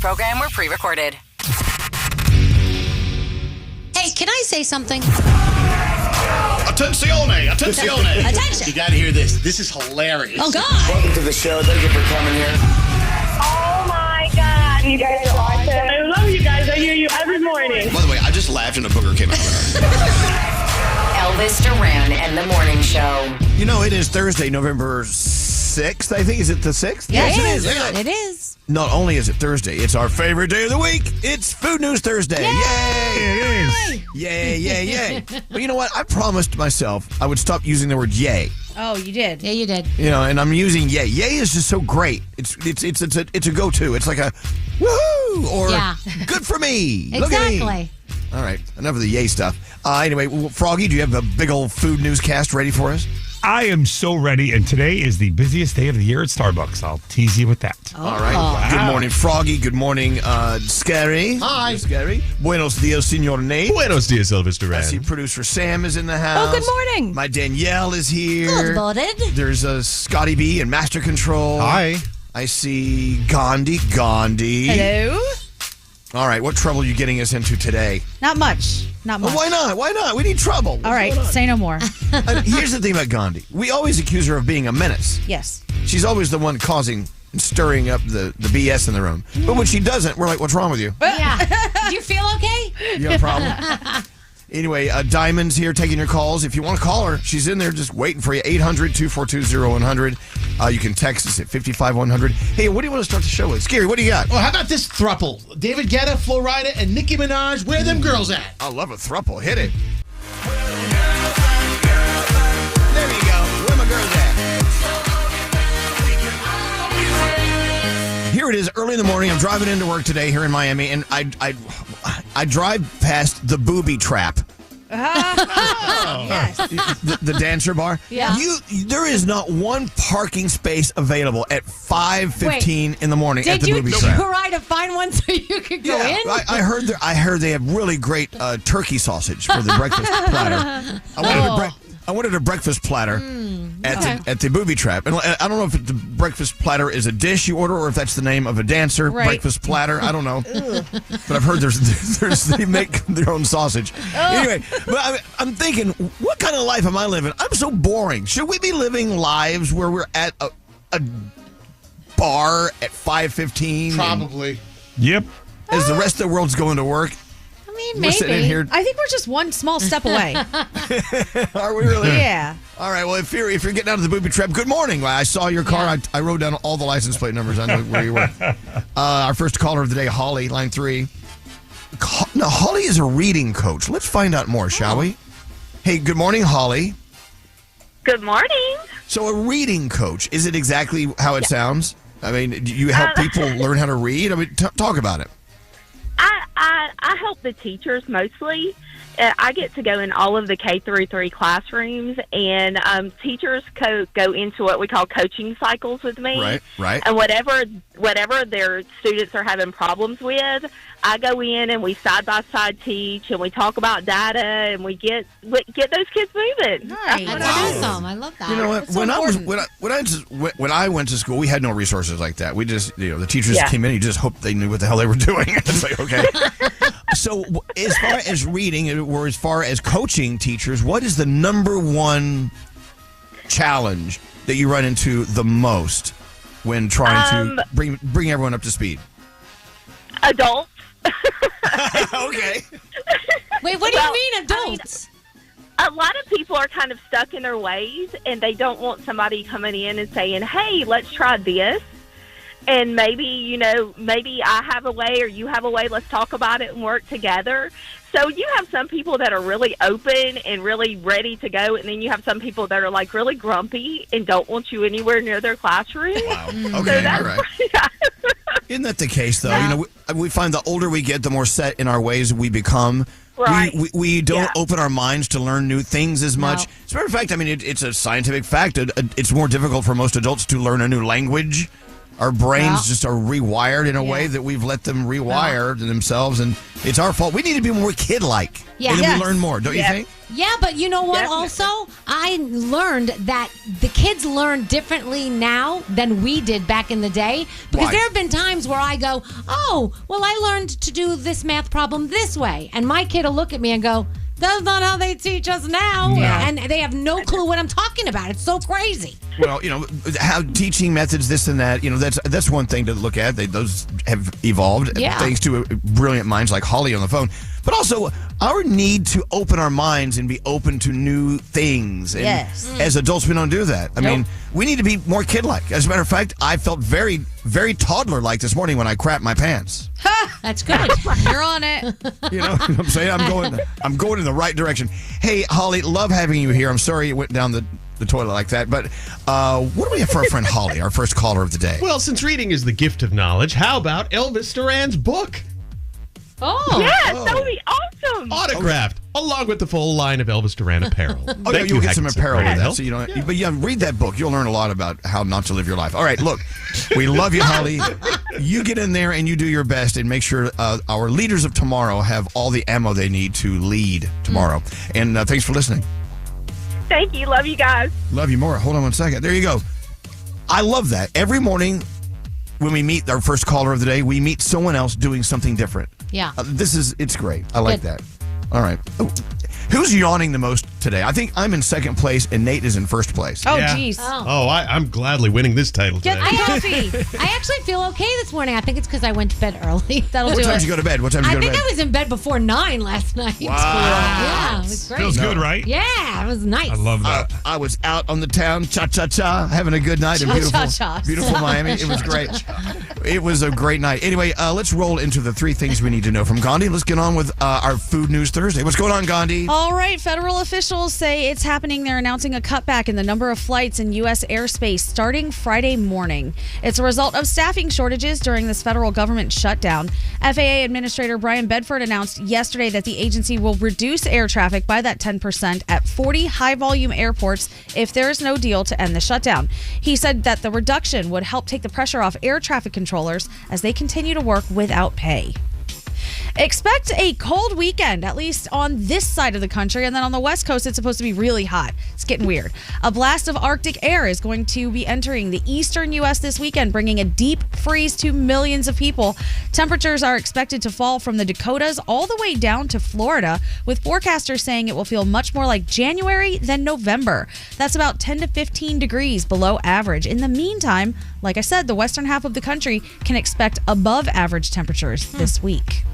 program were pre-recorded. Hey, can I say something? Attenzione! Attention! You gotta hear this. This is hilarious. Oh, God. Welcome to the show. Thank you for coming here. Oh my God, you guys are awesome. I love you guys. I hear you every morning. By the way, I just laughed and a booger came out of my Elvis Duran and the Morning Show. You know, it is Thursday, November 6th, I think. Is it the 6th? Yes, it is. Yeah. It is. Not only is it Thursday, it's our favorite day of the week. It's Food News Thursday. Yay! Yay. Well, you know what? I promised myself I would stop using the word yay. Oh, you did. Yeah, you did. You know, and I'm using yay. Yay is just so great. It's a go-to. It's like a woohoo or good for me. Look at me. Exactly. All right, enough of the yay stuff. Anyway, Froggy, do you have a big old food newscast ready for us? I am so ready, and today is the busiest day of the year at Starbucks. I'll tease you with that. All right. Wow. Good morning, Froggy. Good morning, Scary. Hi. Scary. Buenos dias, Senor Nate. Buenos dias, Elvis Duran. I see producer Sam is in the house. Oh, good morning. My Danielle is here. Good morning. There's Scotty B in Master Control. Hi. I see Gandhi. Hello. All right, what trouble are you getting us into today? Not much. Not much. Well, why not? We need trouble. All right, say no more. Here's the thing about Gandhi. We always accuse her of being a menace. Yes. She's always the one causing and stirring up the BS in the room. But when she doesn't, we're like, what's wrong with you? Yeah. Do you feel okay? You have a problem? Anyway, Diamond's here taking your calls. If you want to call her, she's in there just waiting for you. 800-242-0100. You can text us at 55100. Hey, what do you want to start the show with? Scary, what do you got? Well, how about this thruple? David Guetta, Flo Rida, and Nicki Minaj. Where them girls at? I love a thruple. Hit it. There you go. Where my girls at? Here it is, early in the morning. I'm driving into work today here in Miami, and I drive past the Booby Trap. Yes. The dancer bar. Yeah. There is not one parking space available at 5:15 in the morning at the Booby Did Trap. you try to find one so you could go in? I heard they have really great turkey sausage for the breakfast platter. I wanted a breakfast platter at the Booby Trap. And I don't know if the breakfast platter is a dish you order or if that's the name of a dancer. Right. Breakfast platter. I don't know. But I've heard they make their own sausage. Anyway, but I'm thinking, what kind of life am I living? I'm so boring. Should we be living lives where we're at a bar at 5:15? Probably. Yep. As the rest of the world's going to work? I mean, We're maybe. sitting in here. I think we're just one small step away. Are we really? Yeah. All right. Well, if you're getting out of the Booby Trap, good morning. I saw your car. Yeah. I wrote down all the license plate numbers. I know where you were. Our first caller of the day, Holly, line 3. Now, Holly is a reading coach. Let's find out more, shall we? Hey, good morning, Holly. Good morning. So, a reading coach, is it exactly how it sounds? I mean, do you help people learn how to read? I mean, talk about it. I help the teachers mostly. I get to go in all of the K-3 classrooms, and teachers go into what we call coaching cycles with me. Right. And whatever their students are having problems with, I go in and we side-by-side teach, and we talk about data, and we get those kids moving. Nice. That's awesome. I love that. You know what? so When I went to school, we had no resources like that. We just, the teachers came in. You just hoped they knew what the hell they were doing. It's like, okay. So, as far as reading, or as far as coaching teachers, what is the number one challenge that you run into the most when trying to bring everyone up to speed? Adults. Okay. Wait, what do you mean, adults? A lot of people are kind of stuck in their ways, and they don't want somebody coming in and saying, hey, let's try this. And maybe I have a way or you have a way, let's talk about it and work together. So you have some people that are really open and really ready to go, and then you have some people that are like really grumpy and don't want you anywhere near their classroom. Wow. Okay, all right. Isn't that the case, though? No. We find the older we get, the more set in our ways we become. Right. We don't open our minds to learn new things as much. As a matter of fact, I mean, it's a scientific fact. It's more difficult for most adults to learn a new language Our brains just are rewired in a way that we've let them rewire themselves, and it's our fault. We need to be more kid-like. Yeah. And then we learn more, don't you think? Yeah, but you know what? Also, I learned that the kids learn differently now than we did back in the day. Because there have been times where I go, oh, well, I learned to do this math problem this way. And my kid will look at me and go, that's not how they teach us now. And they have no clue what I'm talking about. It's so crazy. Well, how teaching methods, this and that, that's one thing to look at. Those have evolved thanks to brilliant minds like Holly on the phone. But also our need to open our minds and be open to new things. And as adults, we don't do that. I mean, we need to be more kid-like. As a matter of fact, I felt very, very toddler-like this morning when I crapped my pants. That's good. You're on it. You know what I'm saying? I'm going in the right direction. Hey, Holly, love having you here. I'm sorry it went down the toilet like that. But what do we have for our friend Holly, our first caller of the day? Well, since reading is the gift of knowledge, how about Elvis Duran's book? Oh. Yes, that would be awesome. Autographed, along with the full line of Elvis Duran apparel. You'll get some apparel with that. So But read that book. You'll learn a lot about how not to live your life. All right, look, we love you, Holly. You get in there and you do your best and make sure our leaders of tomorrow have all the ammo they need to lead tomorrow. And thanks for listening. Thank you. Love you guys. Love you more. Hold on one second. There you go. I love that. Every morning when we meet our first caller of the day, we meet someone else doing something different. Yeah. It's great. I like that. All right. Who's yawning the most today? I think I'm in second place and Nate is in first place. Oh, jeez. I'm gladly winning this title today. I actually feel okay this morning. I think it's because I went to bed early. That'll What do time it. did you go to bed? I think I was in bed before 9 last night. Wow. Yeah, it was great. Feels good, right? Yeah, it was nice. I love that. I was out on the town, cha-cha-cha, having a good night in beautiful Miami. It was great. It was a great night. Anyway, let's roll into the 3 things we need to know from Gandhi. Let's get on with our Food News Thursday. What's going on, Gandhi? All right, federal officials say it's happening. They're announcing a cutback in the number of flights in U.S. airspace starting Friday morning. It's a result of staffing shortages during this federal government shutdown. FAA Administrator Brian Bedford announced yesterday that the agency will reduce air traffic by that 10% at 40 high-volume airports if there is no deal to end the shutdown. He said that the reduction would help take the pressure off air traffic controllers as they continue to work without pay. Expect a cold weekend, at least on this side of the country. And then on the West Coast, it's supposed to be really hot. It's getting weird. A blast of Arctic air is going to be entering the eastern U.S. this weekend, bringing a deep freeze to millions of people. Temperatures are expected to fall from the Dakotas all the way down to Florida, with forecasters saying it will feel much more like January than November. That's about 10 to 15 degrees below average. In the meantime, like I said, the western half of the country can expect above average temperatures this week.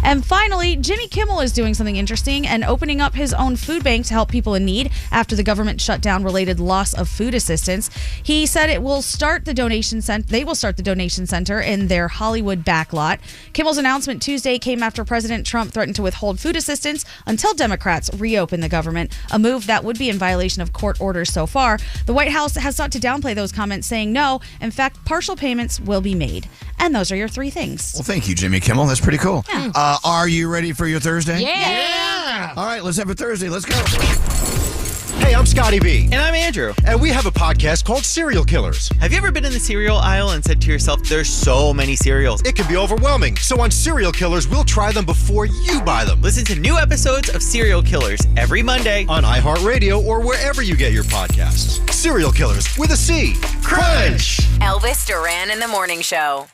And finally, Jimmy Kimmel is doing something interesting and opening up his own food bank to help people in need after the government shutdown related loss of food assistance. He said they will start the donation center in their Hollywood backlot. Kimmel's announcement Tuesday came after President Trump threatened to withhold food assistance until Democrats reopen the government, a move that would be in violation of court orders so far. The White House has sought to downplay those comments, saying no, in fact, partial payments will be made. And those are your 3 things. Well, thank you, Jimmy Kimmel. That's pretty cool. Yeah. Are you ready for your Thursday? Yeah. All right, let's have a Thursday. Let's go. Hey, I'm Scotty B. And I'm Andrew. And we have a podcast called Serial Killers. Have you ever been in the cereal aisle and said to yourself, there's so many cereals? It can be overwhelming. So on Serial Killers, we'll try them before you buy them. Listen to new episodes of Serial Killers every Monday on iHeartRadio or wherever you get your podcasts. Serial Killers with a C. Crunch! Elvis Duran in the Morning Show.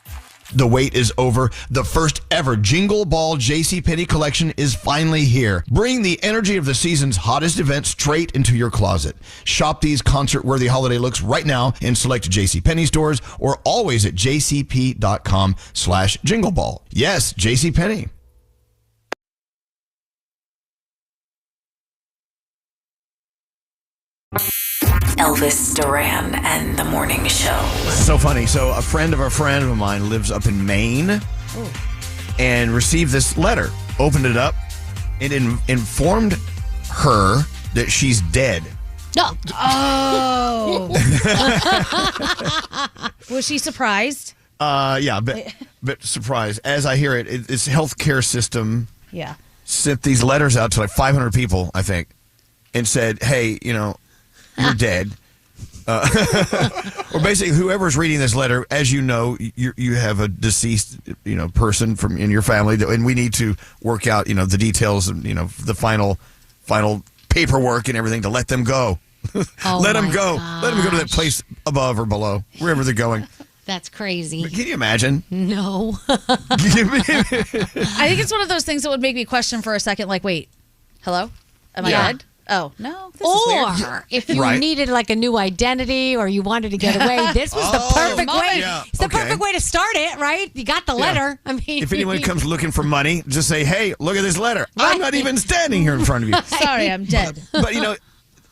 The wait is over. The first ever Jingle Ball JCPenney collection is finally here. Bring the energy of the season's hottest event straight into your closet. Shop these concert-worthy holiday looks right now in select JCPenney stores or always at jcp.com/jingleball. Yes, JCPenney. Elvis Duran and the Morning Show. So funny. So a friend of mine lives up in Maine and received this letter, opened it up, and informed her that she's dead. Oh. Was she surprised? Yeah, but surprised. As I hear it, it's healthcare system sent these letters out to like 500 people, I think, and said, hey, you're dead. Or basically, whoever's reading this letter, as you know, you have a deceased, person from in your family, and we need to work out, the details and the final paperwork and everything to let them go. Let them go. Gosh. Let them go to that place above or below, wherever they're going. That's crazy. Can you imagine? No. I think it's one of those things that would make me question for a second, like, wait, hello? Am I dead? Oh, no. This is weird. Or if you needed like a new identity or you wanted to get away, this was the perfect way. Yeah. It's the perfect way to start it, right? You got the letter. I mean, if anyone comes looking for money, just say, hey, look at this letter. I'm not even standing here in front of you. Sorry, I'm dead. But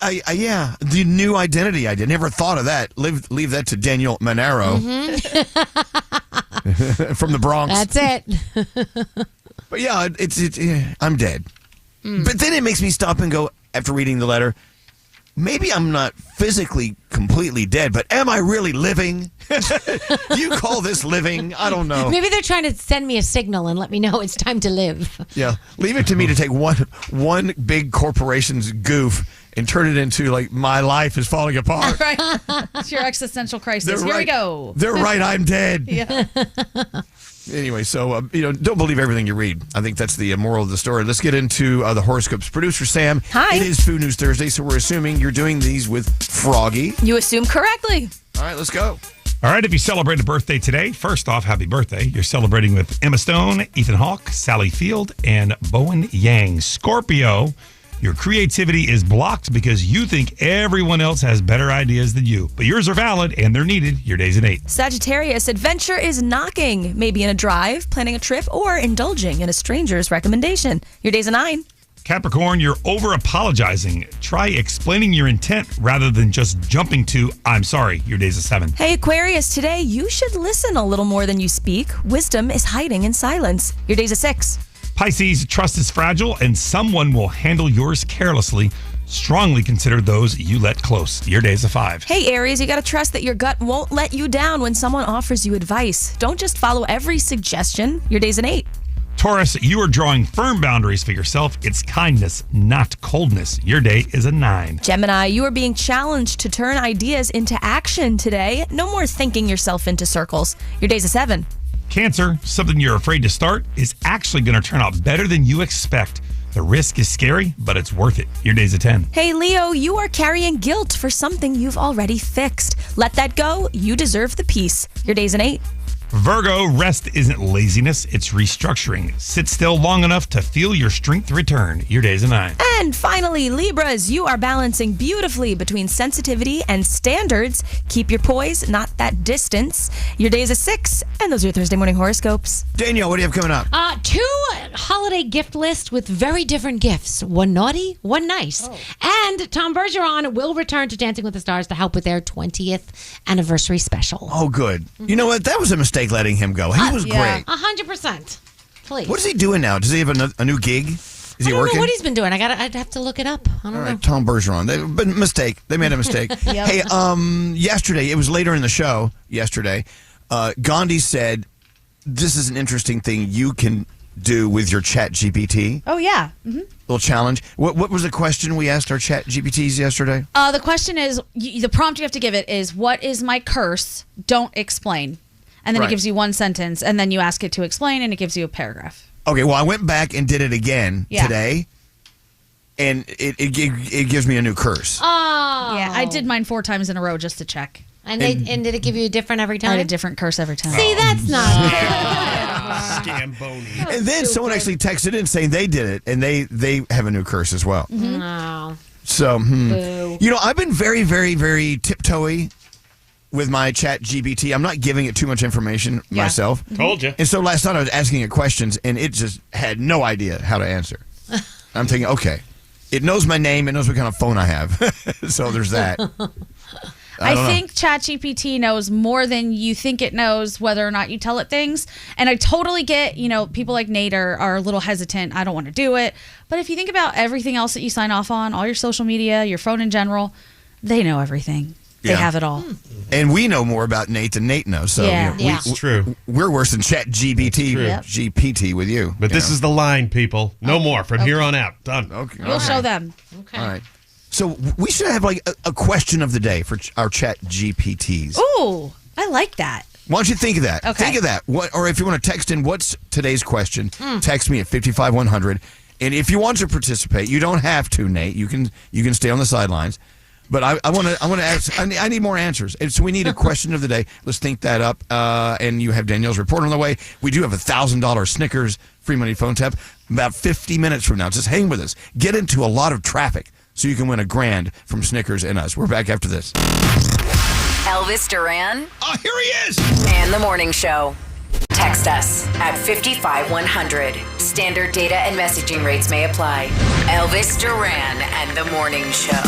the new identity. I never thought of that. Leave that to Danielle Monaro from the Bronx. That's it. But yeah, I'm dead. But then it makes me stop and go, after reading the letter, maybe I'm not physically completely dead, but am I really living? Do you call this living? I don't know. Maybe they're trying to send me a signal and let me know it's time to live. Yeah, leave it to me to take one big corporation's goof and turn it into like my life is falling apart. Right. It's your existential crisis. Here we go. They're right. I'm dead. Yeah. Anyway, so, don't believe everything you read. I think that's the moral of the story. Let's get into the horoscopes. Producer Sam. Hi. It is Food News Thursday, so we're assuming you're doing these with Froggy. You assume correctly. All right, let's go. All right, if you celebrate a birthday today, first off, happy birthday. You're celebrating with Emma Stone, Ethan Hawke, Sally Field, and Bowen Yang. Scorpio, your creativity is blocked because you think everyone else has better ideas than you. But yours are valid and they're needed. Your day's an 8. Sagittarius, adventure is knocking. Maybe in a drive, planning a trip, or indulging in a stranger's recommendation. Your day's a 9. Capricorn, you're over-apologizing. Try explaining your intent rather than just jumping to, I'm sorry. Your day's a 7. Hey, Aquarius, today you should listen a little more than you speak. Wisdom is hiding in silence. Your day's a 6. Pisces, trust is fragile and someone will handle yours carelessly. Strongly consider those you let close. Your day's a 5. Hey, Aries, you gotta trust that your gut won't let you down when someone offers you advice. Don't just follow every suggestion. Your day's an 8. Taurus, you are drawing firm boundaries for yourself. It's kindness, not coldness. Your day is a 9. Gemini, you are being challenged to turn ideas into action today. No more thinking yourself into circles. Your day's a 7. Cancer, something you're afraid to start is actually going to turn out better than you expect. The risk is scary, but it's worth it. Your day's a 10. Hey, Leo, you are carrying guilt for something you've already fixed. Let that go. You deserve the peace. Your day's an 8. Virgo, rest isn't laziness, it's restructuring. Sit still long enough to feel your strength return. Your day's a 9. And finally, Libras, you are balancing beautifully between sensitivity and standards. Keep your poise, not that distance. Your day's a 6. And those are your Thursday morning horoscopes. Danielle, what do you have coming up? 2 holiday gift lists with very different gifts. One naughty, one nice. And Tom Bergeron will return to Dancing with the Stars to help with their 20th anniversary special. Oh, good. You know what? That was a mistake letting him go. He was great. 100%. Please. What is he doing now? Does he have a new gig? Is he I don't working? know what he's been doing. I'd have to look it up. I don't know. All right, Tom Bergeron. But mistake. They made a mistake. Yep. Hey, yesterday, it was later in the show yesterday, Gandhi said, this is an interesting thing you can do with your Chatgpt. Oh, yeah. Mm-hmm. Little challenge. What was the question we asked our Chatgpts yesterday? The question is, the prompt you have to give it is, what is my curse? Don't explain. And then it gives you one sentence, and then you ask it to explain, and it gives you a paragraph. Okay, well, I went back and did it again today, and it gives me a new curse. Oh. Yeah, I did mine 4 times in a row just to check. And did it give you a different every time? I had a different curse every time. See, that's not Scamboni. And then someone actually texted in saying they did it, and they have a new curse as well. Mm-hmm. No. So, I've been very, very, very tiptoey with my Chatgpt. I'm not giving it too much information myself. Told you. And so last night I was asking it questions, and it just had no idea how to answer. I'm thinking, okay, it knows my name, it knows what kind of phone I have. So there's that. I think ChatGPT knows more than you think it knows whether or not you tell it things. And I totally get, people like Nate are a little hesitant. I don't want to do it. But if you think about everything else that you sign off on, all your social media, your phone in general, they know everything. They have it all. And we know more about Nate than Nate knows. So It's true. We're worse than ChatGPT, GPT with you. But this is the line, people. No more from here on out. Done. Okay. We'll show them. Okay. All right. So we should have like a question of the day for our chat GPTs. Ooh, I like that. Why don't you think of that? Okay. Think of that. Or if you want to text in what's today's question, text me at 55100. And if you want to participate, you don't have to, Nate. You can stay on the sidelines. But I want to ask. I need more answers. And so we need a question of the day. Let's think that up. And you have Danielle's report on the way. We do have $1,000 Snickers free money phone tap about 50 minutes from now. Just hang with us. Get into a lot of traffic so you can win $1,000 from Snickers and us. We're back after this. Elvis Duran. Oh, here he is. And the Morning Show. Text us at 55100. Standard data and messaging rates may apply. Elvis Duran and the Morning Show.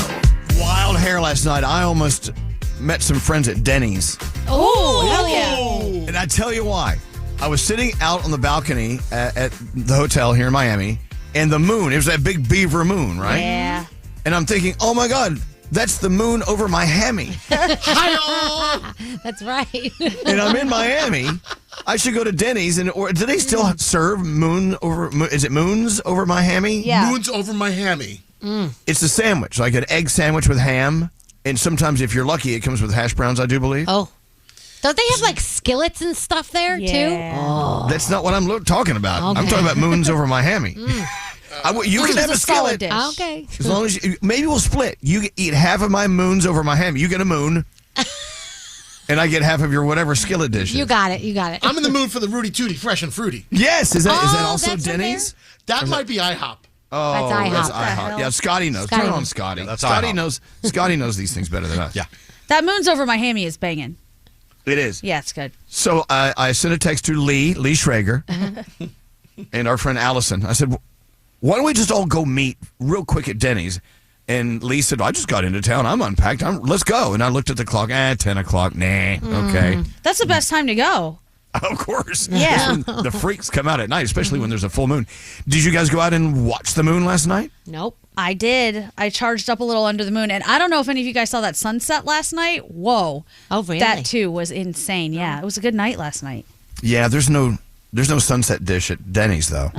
Wild hair last night. I almost met some friends at Denny's. Oh, hell yeah. And I tell you why. I was sitting out on the balcony at the hotel here in Miami, and the moon, it was that big beaver moon, right? Yeah. And I'm thinking, oh my God, that's the moon over Miami. That's right. And I'm in Miami. I should go to Denny's, or do they still serve moons over Miami? Yeah. Moons over Miami. It's a sandwich, like an egg sandwich with ham. And sometimes, if you're lucky, it comes with hash browns, I do believe. Oh. Don't they have like skillets and stuff there too? Oh. That's not what I'm talking about. Okay. I'm talking about moons over Miami. You can have a skillet. Dish. Okay. As long as maybe we'll split. You eat half of my moons over Miami. You get a moon. And I get half of your whatever skillet dish. You got it. I'm in the mood for the Rudy Tooty, fresh and fruity. Yes. Is that also Denny's? That might be IHOP. Oh, That's IHOP. Yeah, Scotty knows. Turn on Scotty. That's Scotty IHOP. knows. Scotty knows these things better than us. Yeah. That moon's over Miami is banging. It is. Yeah, it's good. So I sent a text to Lee Schrager, and our friend Allison. I said, why don't we just all go meet real quick at Denny's? And Lee said, I just got into town. I'm unpacked. Let's go. And I looked at the clock. 10 o'clock. Nah. Okay. That's the best time to go. Of course. Yeah. The freaks come out at night, especially when there's a full moon. Did you guys go out and watch the moon last night? Nope. I did. I charged up a little under the moon. And I don't know if any of you guys saw that sunset last night. Whoa. Oh, really? That, too, was insane. Yeah, it was a good night last night. Yeah, there's no sunset dish at Denny's, though.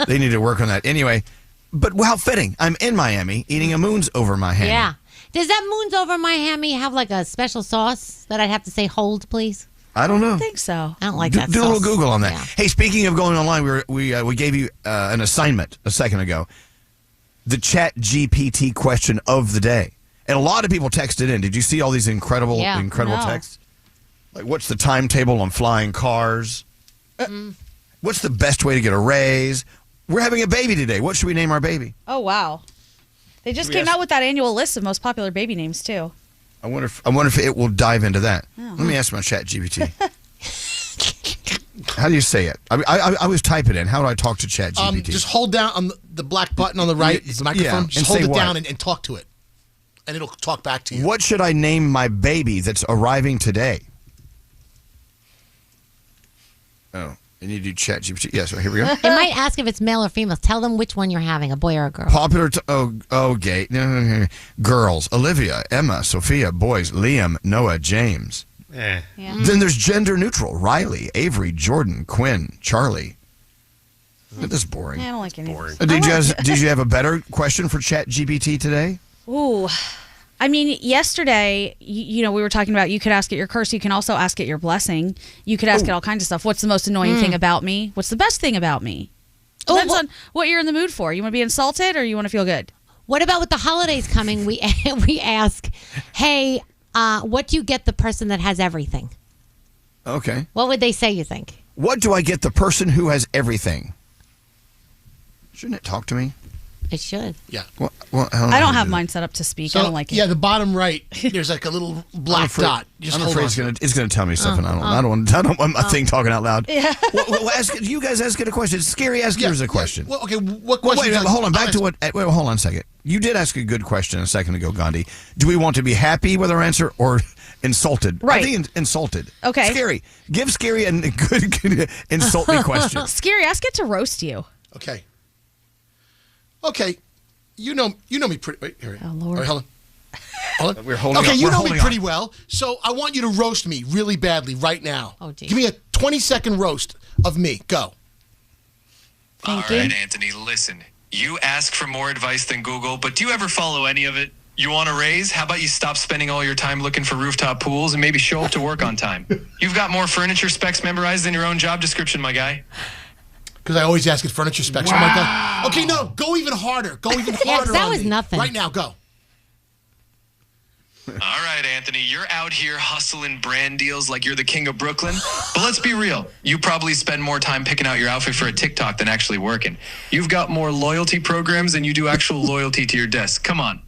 They need to work on that. Anyway, but how fitting. I'm in Miami eating a moons over Miami. Yeah. Does that moons over Miami have like a special sauce that I'd have to say hold, please? I don't know. I think so. I don't like that Do a sauce. little Google on that. Yeah. Hey, speaking of going online, we gave you an assignment a second ago. The Chatgpt question of the day. And a lot of people texted in. Did you see all these incredible texts? Like, what's the timetable on flying cars? What's the best way to get a raise? We're having a baby today. What should we name our baby? Oh, wow. They just came out with that annual list of most popular baby names, too. I wonder if it will dive into that. Let me ask my ChatGPT. How do you say it? I was typing it in. How do I talk to ChatGPT? Just hold down on the black button on the right, the microphone. Yeah, just hold it down and talk to it. And it'll talk back to you. What should I name my baby that's arriving today? Oh, and you do ChatGPT. Yeah, so here we go. It might ask if it's male or female. Tell them which one you're having, a boy or a girl. Popular, gay. Girls, Olivia, Emma, Sophia. Boys, Liam, Noah, James. Yeah. Then there's gender neutral. Riley, Avery, Jordan, Quinn, Charlie. This is boring. Yeah, I don't like any boring. Did you have a better question for ChatGPT today? Ooh. I mean, yesterday, we were talking about you could ask it your curse. You can also ask it your blessing. You could ask it all kinds of stuff. What's the most annoying thing about me? What's the best thing about me? Depends on what you're in the mood for. You want to be insulted or you want to feel good? What about with the holidays coming? We ask, hey, what do you get the person that has everything? Okay. What would they say, you think? What do I get the person who has everything? Shouldn't it talk to me? It should. Yeah. Well, I don't have mine set up to speak. I don't like it. Yeah, the bottom right, there's like a little black dot. I'm afraid it's going to tell me stuff, and I don't want my thing talking out loud. Yeah. You guys ask it a question. It's scary. Ask yours a question. Well, okay. What question? Wait, hold on. Back to what? Wait, hold on a second. You did ask a good question a second ago, Gandhi. Do we want to be happy with our answer or insulted? Right. I think insulted. Okay. Scary. Give Scary a good insult me question. Scary. Ask it to roast you. Okay. Okay. You know me pretty. Wait, here. Oh, Lord. All right, hold on. We're holding okay, on. you know me pretty well, so I want you to roast me really badly right now. Oh, geez. Give me a 20-second roast of me. Go. Thank All you. right, Anthony, listen. You ask for more advice than Google, but do you ever follow any of it? You want a raise? How about you stop spending all your time looking for rooftop pools and maybe show up to work on time? You've got more furniture specs memorized than your own job description, my guy. Because I always ask at furniture specs. Wow. I'm like, okay, no, go even harder. Go even harder. That on was me. nothing. Right now, go. All right, Anthony, you're out here hustling brand deals like you're the king of Brooklyn. But let's be real. You probably spend more time picking out your outfit for a TikTok than actually working. You've got more loyalty programs than you do actual loyalty to your desk. Come on.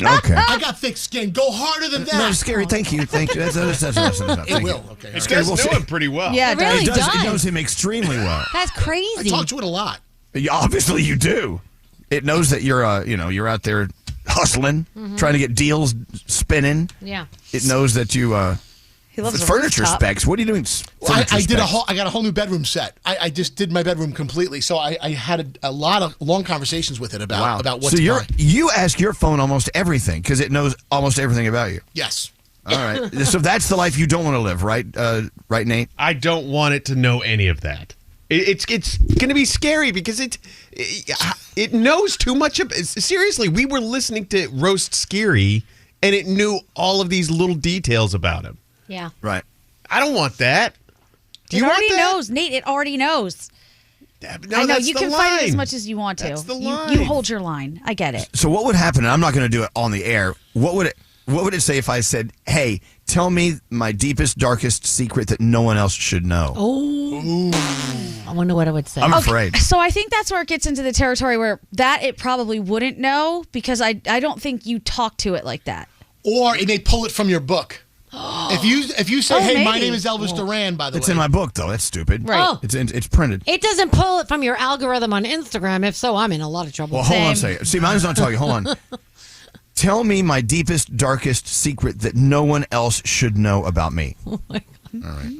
Okay. I got thick skin. Go harder than that. No, Scary, thank you. Thank you. That's enough. It will. Okay. It does know him pretty well. Yeah, It really does. It knows him extremely well. That's I crazy. talk to it a lot. Obviously, you do. It knows that you're out there hustling, trying to get deals spinning. Yeah. It knows that you. He loves the furniture rooftop. specs. What are you doing? Well, I got a whole new bedroom set. I just did my bedroom completely. So I had a lot of long conversations with it about what to buy. You ask your phone almost everything because it knows almost everything about you. Yes. All right. So that's the life you don't want to live, right? Right, Nate? I don't want it to know any of that. It's going to be scary because it knows too much. Seriously, we were listening to Roast Scary, and it knew all of these little details about him. Yeah. Right. I don't want that. Do It you want already that? knows, Nate. It already knows. No, I know that's you the can fight it as line. much as you want to. That's the You line. hold your line. I get it. So what would happen, and I'm not going to do it on the air, what would it say if I said, hey, tell me my deepest, darkest secret that no one else should know? Oh. I wonder what it would say. I'm afraid. So I think that's where it gets into the territory where that it probably wouldn't know because I don't think you talk to it like that. Or it may pull it from your book. If you say, hey, my maybe. name is Elvis Duran, by the way. It's in my book, though. That's stupid. Right. Oh. It's printed. It doesn't pull it from your algorithm on Instagram. If so, I'm in a lot of trouble. Well, hold on a second. See, mine's not talking. Hold on. Tell me my deepest, darkest secret that no one else should know about me. Oh my God. All right.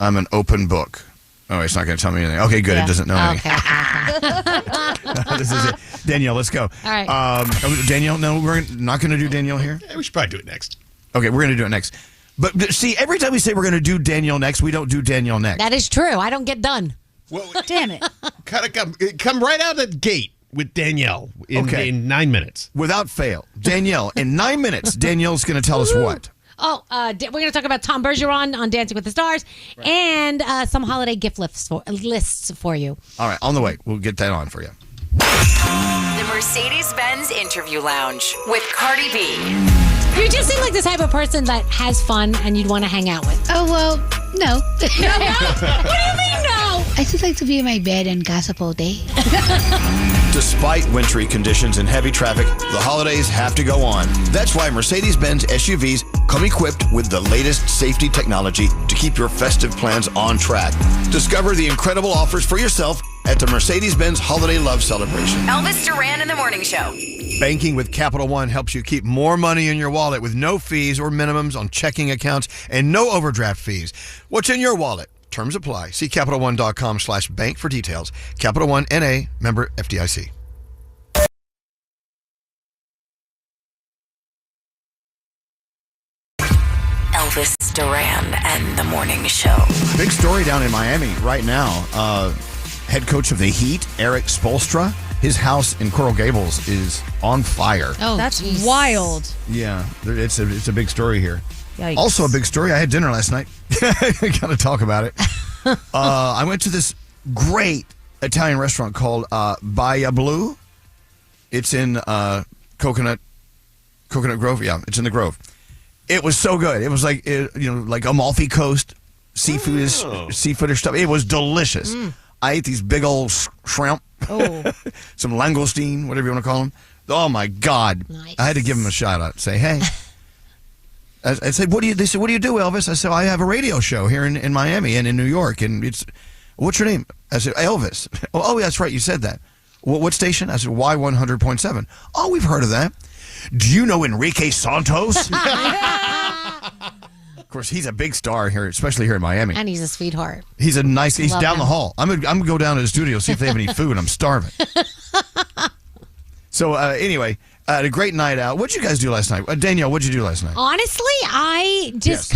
I'm an open book. Oh, it's not going to tell me anything. Okay, good. Yeah. It doesn't know anything. Okay. This is it. Danielle, let's go. All right. Danielle, no, we're not going to do Danielle here. Yeah, we should probably do it next. Okay, we're going to do it next. But see, every time we say we're going to do Danielle next, we don't do Danielle next. That is true. I don't get done. Well, Damn it. Come right out of the gate with Danielle in 9 minutes. Without fail. Danielle, in 9 minutes, Danielle's going to tell us what? Oh, we're going to talk about Tom Bergeron on Dancing with the Stars and some holiday gift lists for you. All right, on the way. We'll get that on for you. The Mercedes-Benz Interview Lounge with Cardi B. You just seem like the type of person that has fun and you'd want to hang out with. Oh, well, no. What do you mean no? I just like to be in my bed and gossip all day. Despite wintry conditions and heavy traffic, the holidays have to go on. That's why Mercedes-Benz SUVs come equipped with the latest safety technology to keep your festive plans on track. Discover the incredible offers for yourself at the Mercedes-Benz Holiday Love Celebration. Elvis Duran and the Morning Show. Banking with Capital One helps you keep more money in your wallet with no fees or minimums on checking accounts and no overdraft fees. What's in your wallet? Terms apply. See CapitalOne.com/bank for details. Capital One N.A. member FDIC. Elvis Duran and the Morning Show. Big story down in Miami right now. Head coach of the Heat, Eric Spoelstra, his house in Coral Gables is on fire. Oh, that's wild. Yeah, it's a big story here. Yikes. Also a big story. I had dinner last night. Got to talk about it. I went to this great Italian restaurant called Baia Blue. It's in Coconut Grove. Yeah, it's in the Grove. It was so good. It was like like Amalfi Coast seafoodish stuff. It was delicious. I ate these big old shrimp, some langoustine, whatever you want to call them. Oh my God! Nice. I had to give them a shout out. Say, hey. I said, They said, what do you do, Elvis? I said, I have a radio show here in Miami and in New York, and what's your name? I said, Elvis. Oh, that's right, you said that. What station? I said, Y100.7. Oh, we've heard of that. Do you know Enrique Santos? Of course, he's a big star here, especially here in Miami. And he's a sweetheart. He's down the hall. I'm gonna go down to the studio, see if they have any food. I'm starving. So anyway, had a great night out. What'd you guys do last night? Danielle, what'd you do last night? Honestly, I just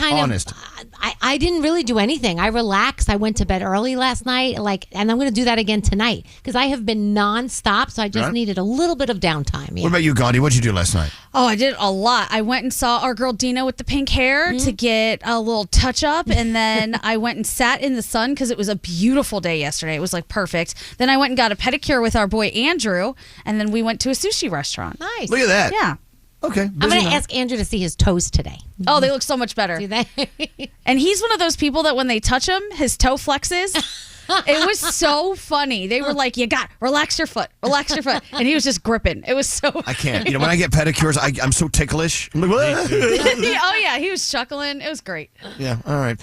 I didn't really do anything. I relaxed. I went to bed early last night, and I'm going to do that again tonight because I have been nonstop. So I just needed a little bit of downtime. Yeah. What about you, Gandhi? What'd you do last night? Oh, I did a lot. I went and saw our girl Dina with the pink hair to get a little touch up, and then I went and sat in the sun because it was a beautiful day yesterday. It was like perfect. Then I went and got a pedicure with our boy Andrew, and then we went to a sushi restaurant. Nice. Look at that. Yeah. Okay. I'm going to ask Andrew to see his toes today. Oh, they look so much better. Do they? And he's one of those people that when they touch him, his toe flexes. It was so funny. They were like, relax your foot. And he was just gripping. It was so I can't. When I get pedicures, I'm so ticklish. I'm like, what? Oh, yeah. He was chuckling. It was great. Yeah. All right.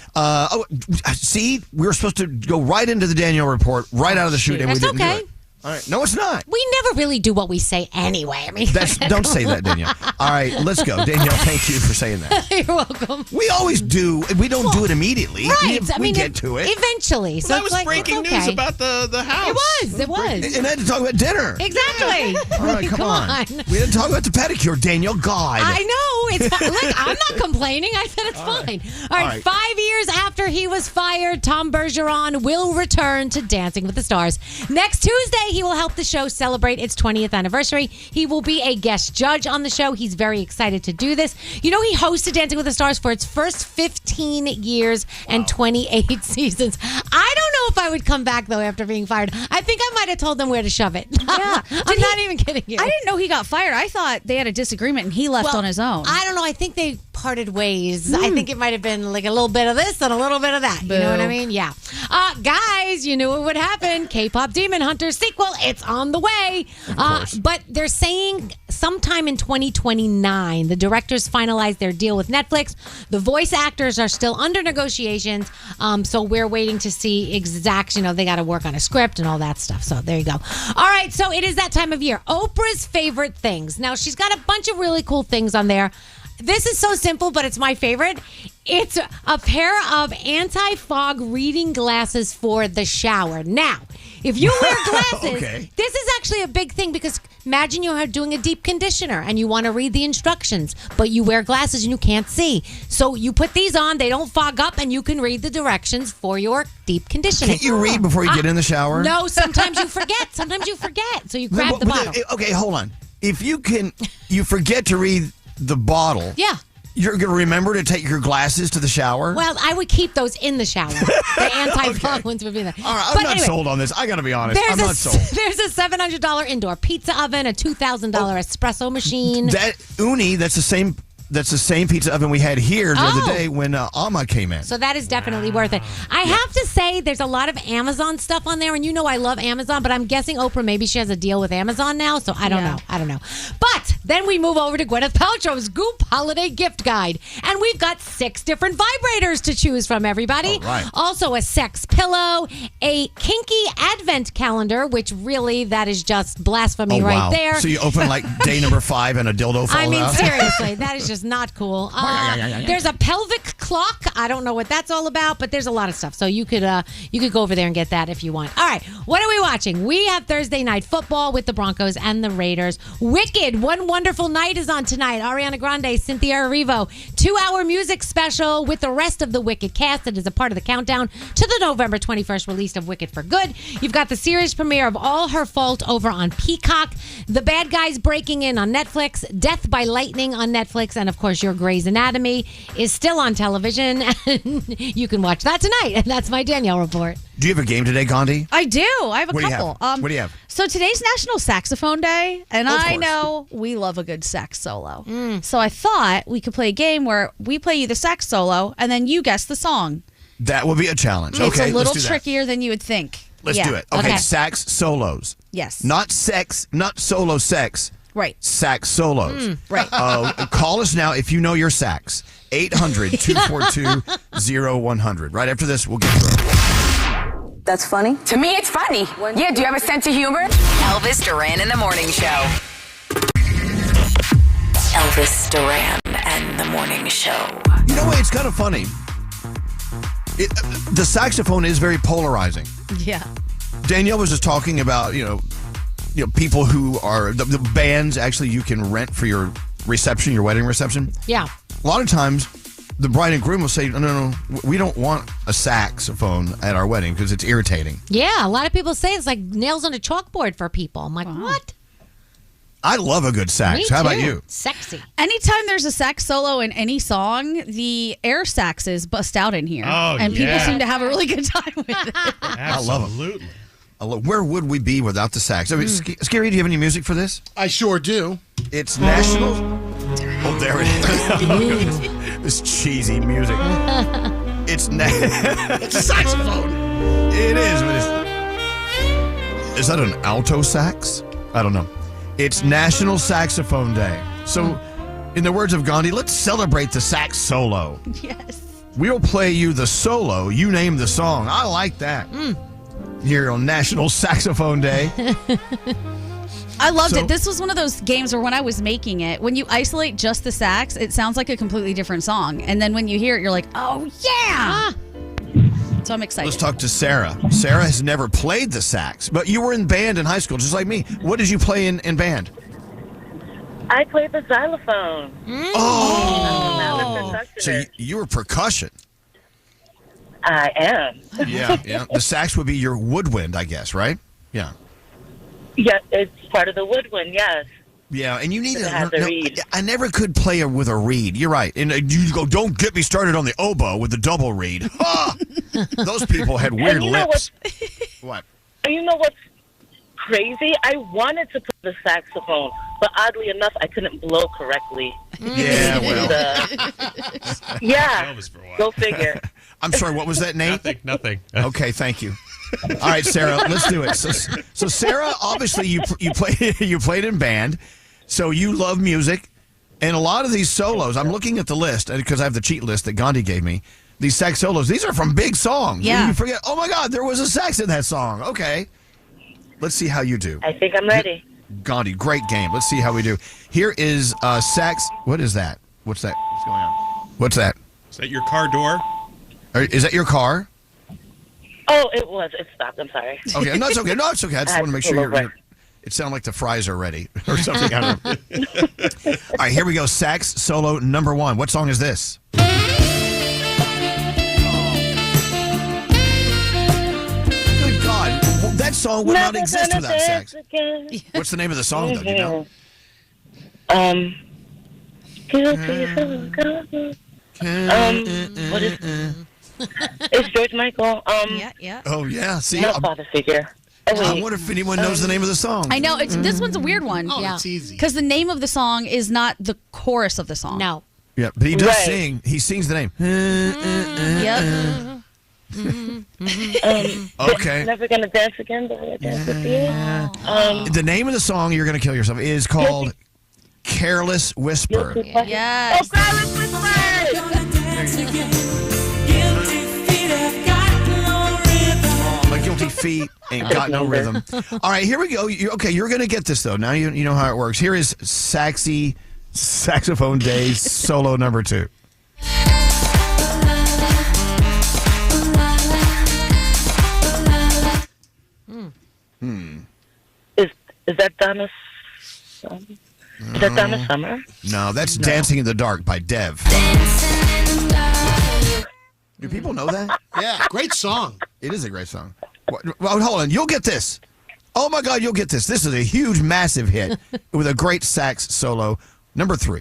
See, we were supposed to go right into the Danielle report right out of the shoot, and we didn't do it. All right. No, it's not. We never really do what we say anyway. I mean, don't say that, Danielle. All right, let's go. Danielle, thank you for saying that. You're welcome. We always do. We don't do it immediately. Right. We get to it. Eventually. So that was breaking news about the house. It was. And I had to talk about dinner. Exactly. All right, come on. We didn't talk about the pedicure, Danielle. God. I know. It's fine. Look, I'm not complaining. I said it's fine. All right. 5 years after he was fired, Tom Bergeron will return to Dancing with the Stars. Next Tuesday, he will help the show celebrate its 20th anniversary. He will be a guest judge on the show. He's very excited to do this. He hosted Dancing with the Stars for its first 15 years and 28 seasons. I don't know if I would come back, though, after being fired. I think I might have told them where to shove it. Yeah. I'm not even kidding you. I didn't know he got fired. I thought they had a disagreement and he left on his own. I don't know. I think they parted ways. I think it might have been like a little bit of this and a little bit of that. Boo. You know what I mean? Yeah. Guys, you knew it would happen. K-pop Demon Hunter sequel. It's on the way. But they're saying sometime in 2029. The directors finalized their deal with Netflix. The voice actors are still under negotiations. So we're waiting to see exact, they got to work on a script and all that stuff. So there you go. All right. So it is that time of year. Oprah's favorite things. Now, she's got a bunch of really cool things on there. This is so simple, but it's my favorite. It's a pair of anti-fog reading glasses for the shower. Now, if you wear glasses, this is actually a big thing because imagine you're doing a deep conditioner and you want to read the instructions, but you wear glasses and you can't see. So you put these on, they don't fog up, and you can read the directions for your deep conditioning. Can't you read before you get in the shower? No, sometimes you forget. So you grab the bottle. Okay, hold on. If you forget to read the bottle. Yeah. You're going to remember to take your glasses to the shower? Well, I would keep those in the shower. The anti-fog ones would be there. All right, I'm not sold on this. I got to be honest. I'm not sold. There's a $700 indoor pizza oven, a $2,000 espresso machine. That's the same pizza oven we had here the other day when Amma came in. So that is definitely worth it. I have to say, there's a lot of Amazon stuff on there, and I love Amazon, but I'm guessing Oprah, maybe she has a deal with Amazon now, so I don't know. But then we move over to Gwyneth Paltrow's Goop Holiday Gift Guide, and we've got 6 different vibrators to choose from, everybody. All right. Also a sex pillow, a kinky advent calendar, which really, that is just blasphemy right there. So you open like day number 5 and a dildo falls out? Seriously, that is just not cool. There's a pelvic clock. I don't know what that's all about, but there's a lot of stuff. So you could go over there and get that if you want. All right, what are we watching? We have Thursday night football with the Broncos and the Raiders. Wicked, One Wonderful Night is on tonight. Ariana Grande, Cynthia Erivo. 2-hour music special with the rest of the Wicked cast. It is a part of the countdown to the November 21st release of Wicked for Good. You've got the series premiere of All Her Fault over on Peacock. The Bad Guys Breaking In on Netflix. Death by Lightning on Netflix. And of course, your Grey's Anatomy is still on television. And you can watch that tonight. And that's my Danielle report. Do you have a game today, Gandhi? I do. I have a couple. What do you have? So today's National Saxophone Day, and I know we love a good sax solo. So I thought we could play a game where we play you the sax solo, and then you guess the song. That would be a challenge. It's okay, a little trickier than you would think. Let's do it. Okay, sax solos. Yes. Not sex, not solo sex. Right. Sax solos. Right. Call us now if you know your sax. 800-242-0100. Right after this, we'll get through it. That's funny? To me, it's funny. Yeah, do you have a sense of humor? Elvis Duran in the Morning Show. Elvis Duran and the Morning Show. You know what? It's kind of funny. The saxophone is very polarizing. Yeah. Danielle was just talking about, people who are the bands actually you can rent for your reception, your wedding reception. Yeah. A lot of times the bride and groom will say, no, we don't want a saxophone at our wedding because it's irritating. Yeah, a lot of people say it's like nails on a chalkboard for people. I'm like, what? I love a good sax. How about you? Sexy. Anytime there's a sax solo in any song, the air saxes bust out in here. Oh, and people yeah. seem to have a really good time with it. I love them. Absolutely. Where would we be without the sax? I mean, Scary, do you have any music for this? I sure do. It's National... Oh, there it is. This cheesy music. It's a saxophone. It is. But is that an alto sax? I don't know. It's National Saxophone Day. So, in the words of Gandhi, let's celebrate the sax solo. Yes. We'll play you the solo. You name the song. I like that. Here on National Saxophone Day. I loved it. This was one of those games where when I was making it, when you isolate just the sax, it sounds like a completely different song. And then when you hear it, you're like, oh, yeah. So I'm excited. Let's talk to Sarah. Sarah has never played the sax, but you were in band in high school, just like me. What did you play in band? I played the xylophone. Oh. So you were percussion. I am. Yeah. The sax would be your woodwind, I guess, right? Yeah. Yeah, it's part of the woodwind, yes. Yeah, and you need It has a reed. I never could play with a reed. You're right. And you go, don't get me started on the oboe with the double reed. Ah! Those people had weird And you know lips. What? You know what's crazy? I wanted to play the saxophone, but oddly enough, I couldn't blow correctly. Yeah, well. Yeah, go figure. I'm sorry, what was that, Nate? Nothing. Okay, thank you. All right, Sarah, let's do it. So Sarah, obviously you played in band, so you love music, and a lot of these solos. I'm looking at the list because I have the cheat list that Gandhi gave me. These sax solos, these are from big songs. Yeah. You forget. Oh my God, there was a sax in that song. Okay, let's see how you do. I think I'm ready. Gandhi, great game. Let's see how we do. Here is sax. What is that? What's that? What's going on? What's that? Is that your car door? Is that your car? Oh, it was. It stopped. I'm sorry. Okay, no, it's okay. No, it's okay. I just want to make sure you're. It sounded like the fries are ready or something. I don't know. All right, here we go. Sax solo number 1. What song is this? Good God, that song would not exist without sax. What's the name of the song, though? Do you know? What is? It's George Michael. Yeah. Oh yeah. See, not Father Figure. I wonder if anyone knows the name of the song. I know. This one's a weird one. Oh, it's easy. Because the name of the song is not the chorus of the song. No. Yeah, but he does sing. He sings the name. Yep. Okay. Never gonna dance again, but I dance with you. The name of the song "You're Gonna Kill Yourself" is called "Careless Whisper." Yes. Oh, Careless Whisper! My guilty feet ain't got no rhythm. All right, here we go. You're going to get this, though. Now you know how it works. Here is Saxophone Day solo number 2. Is that Donna? Is that Donna Summer? No, that's Dancing in the Dark by Dev. Do people know that? Yeah, great song. It is a great song. Well, hold on. You'll get this. Oh, my God, you'll get this. This is a huge, massive hit with a great sax solo. Number 3.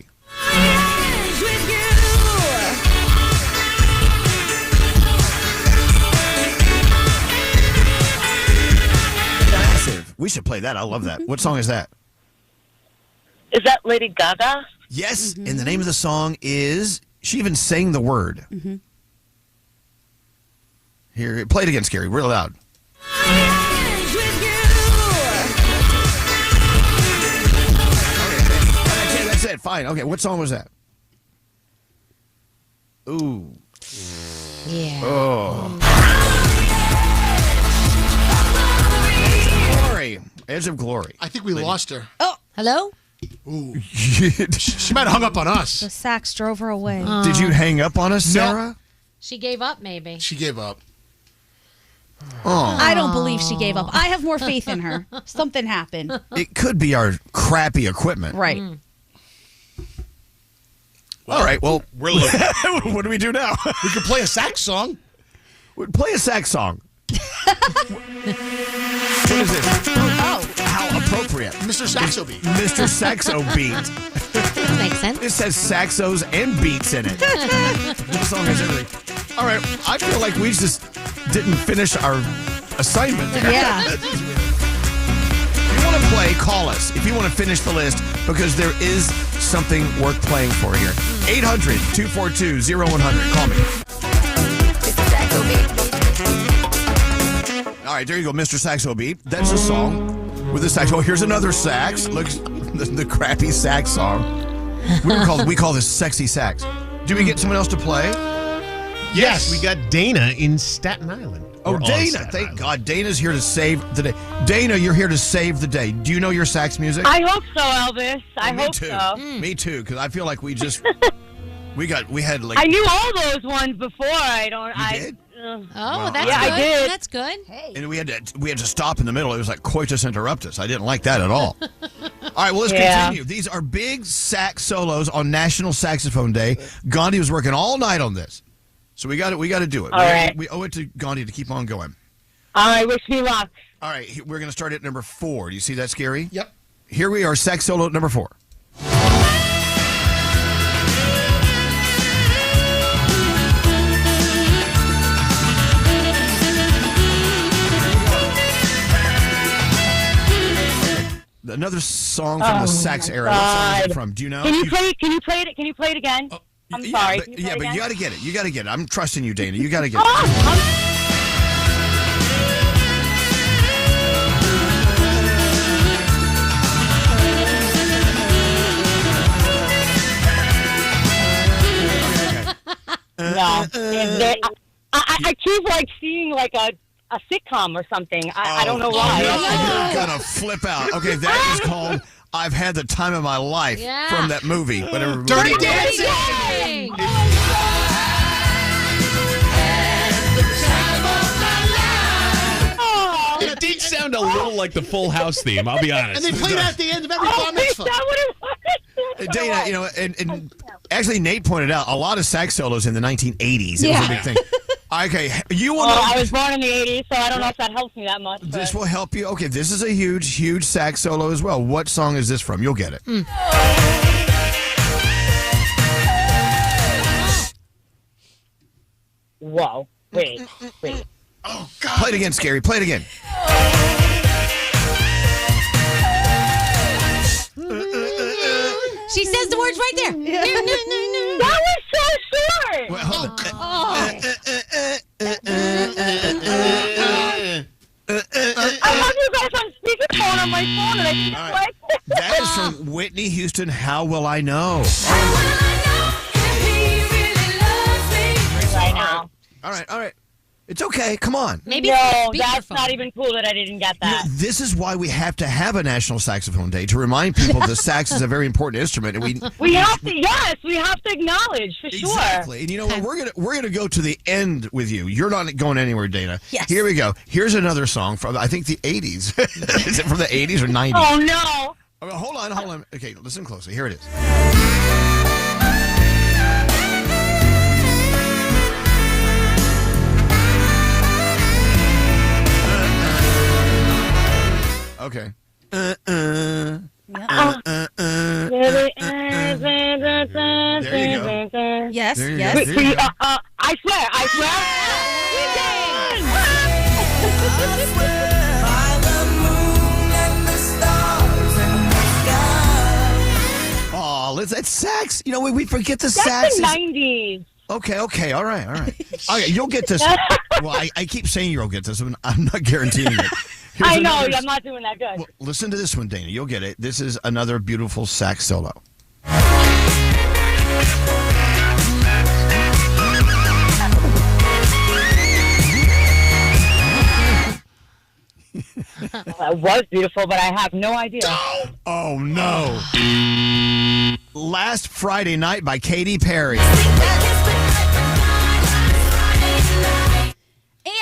Massive. We should play that. I love that. What song is that? Is that Lady Gaga? Yes, and the name of the song is... She even sang the word. Mm-hmm. Here, play it again, Scary, real loud. Okay, that's it. Fine. Okay, what song was that? Ooh. Yeah. Oh. Glory. Edge of Glory. I think we lost her. Oh, hello? Ooh. She might have hung up on us. The sax drove her away. Did you hang up on us, Sarah? She gave up, maybe. She gave up. Oh. I don't believe she gave up. I have more faith in her. Something happened. It could be our crappy equipment. Right. All right, well, we're looking. What do we do now? We could play a sax song. Play a sax song. What is this? Oh. How appropriate. Mr. Saxo Beat. Mr. Saxo Beat. That makes sense. This has saxos and beats in it. This song has everything. All right, I feel like we just didn't finish our assignment there. Yeah. If you want to play, call us. If you want to finish the list, because there is something worth playing for here. 800-242-0100. Call me. All right, there you go, Mr. Saxo Beat. That's a song with a sax. Oh, here's another sax. Look, the crappy sax song. We call this sexy sax. Do we get someone else to play? Yes, we got Dana in Staten Island. Oh, Or on Dana. Staten Thank Island. God. Dana's here to save the day. Dana, you're here to save the day. Do you know your sax music? I hope so, Elvis. I Me hope too. so. Me too, because I feel like we had like... I knew all those ones before. did? Oh, that's yeah, good. I did. That's good. Hey. And we had to stop in the middle. It was like coitus interruptus. I didn't like that at all. All right, well, let's continue. These are big sax solos on National Saxophone Day. Gandhi was working all night on this. So we got to do it. All right. We owe it to Gandhi to keep on going. All right, wish me luck. All right, we're going to start at number 4. Do you see that, Scary? Yep. Here we are, sax solo at number 4. Another song from the sax era. What song is it from? Do you know? Can you play it? Can you play it again? I'm sorry. But, Can you play it but again? you got to get it. You got to get it. I'm trusting you, Dana. You got to get it. No. I keep like seeing like a sitcom or something. I don't know why. You're gonna flip out. Okay, that is called "I've Had the Time of My Life" from that movie. Whatever. Dirty movie. Dancing. It did sound a little like the Full House theme, I'll be honest. And they play that at the end of every bar mitzvah. Dana, you know, and actually Nate pointed out a lot of sax solos in the 1980s. It was a big thing. Okay, you want I was born in the 80s, so I don't know if that helps me that much. This will help you. Okay, this is a huge sax solo as well. What song is this from? You'll get it. Whoa. Wait. Oh, God. Play it again, Scary. Play it again. She says the words right there. That was so short. Well, hold on. I have you guys on speakerphone on my phone, and I keep like. That is from Whitney Houston, How Will I Know? Right now. All right. It's okay. Come on. Maybe no, that's not even cool that I didn't get that. You know, this is why we have to have a National Saxophone Day, to remind people the sax is a very important instrument, and we have to. Yes, we have to acknowledge for sure. Exactly. And you know what? We're gonna go to the end with you. You're not going anywhere, Dana. Yes. Here we go. Here's another song from I think the 80s. Is it from the 80s or 90s? Oh no. Oh, hold on. Okay, listen closely. Here it is. Okay. There you go. Yes, There you yes. go. There you go. I swear. Oh, that's sax. You know, we forget the That's sax. the 90s. Okay, all right. Okay, you'll get this. Well, I keep saying you'll get this, but I'm not guaranteeing it. Here's I know, another- I'm not doing that good. Well, listen to this one, Dana. You'll get it. This is another beautiful sax solo. That was beautiful, but I have no idea. Oh, no. Last Friday Night by Katy Perry.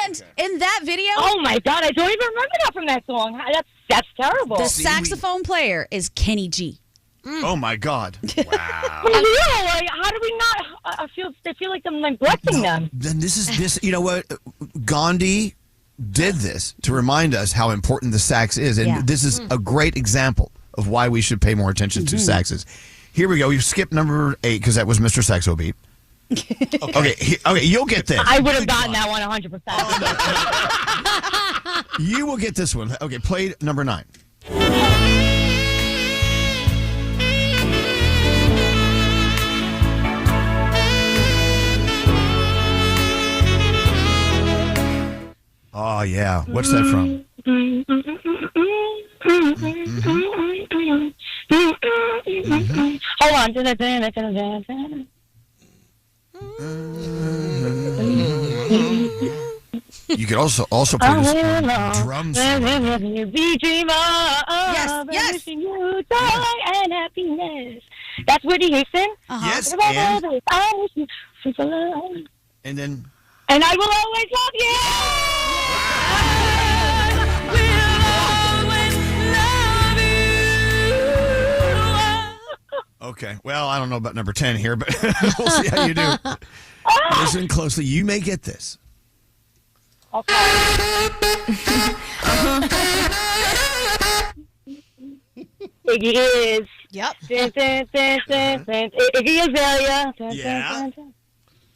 And in that video, oh my God, I don't even remember that from that song. That's terrible. The saxophone player is Kenny G. Oh my God! Wow. Like, how do we not? They feel like I'm neglecting them. Then this. You know what? Gandhi did this to remind us how important the sax is, and this is a great example of why we should pay more attention to saxes. Here we go. You skipped number 8 because that was Mr. Saxo Beat. Okay, you'll get this. I would have gotten that one 100%. You will get this one. Okay, play number 9. Oh, yeah. What's that from? Hold on. You could also play this drum solo. Yes. You die and happiness. That's Whitney Houston. Yes, and then. And I will always love you. Okay. Well, I don't know about number 10 here, but we'll see how you do. Listen closely. You may get this. Okay. Iggy is. Yep. Iggy Azalea. Yeah.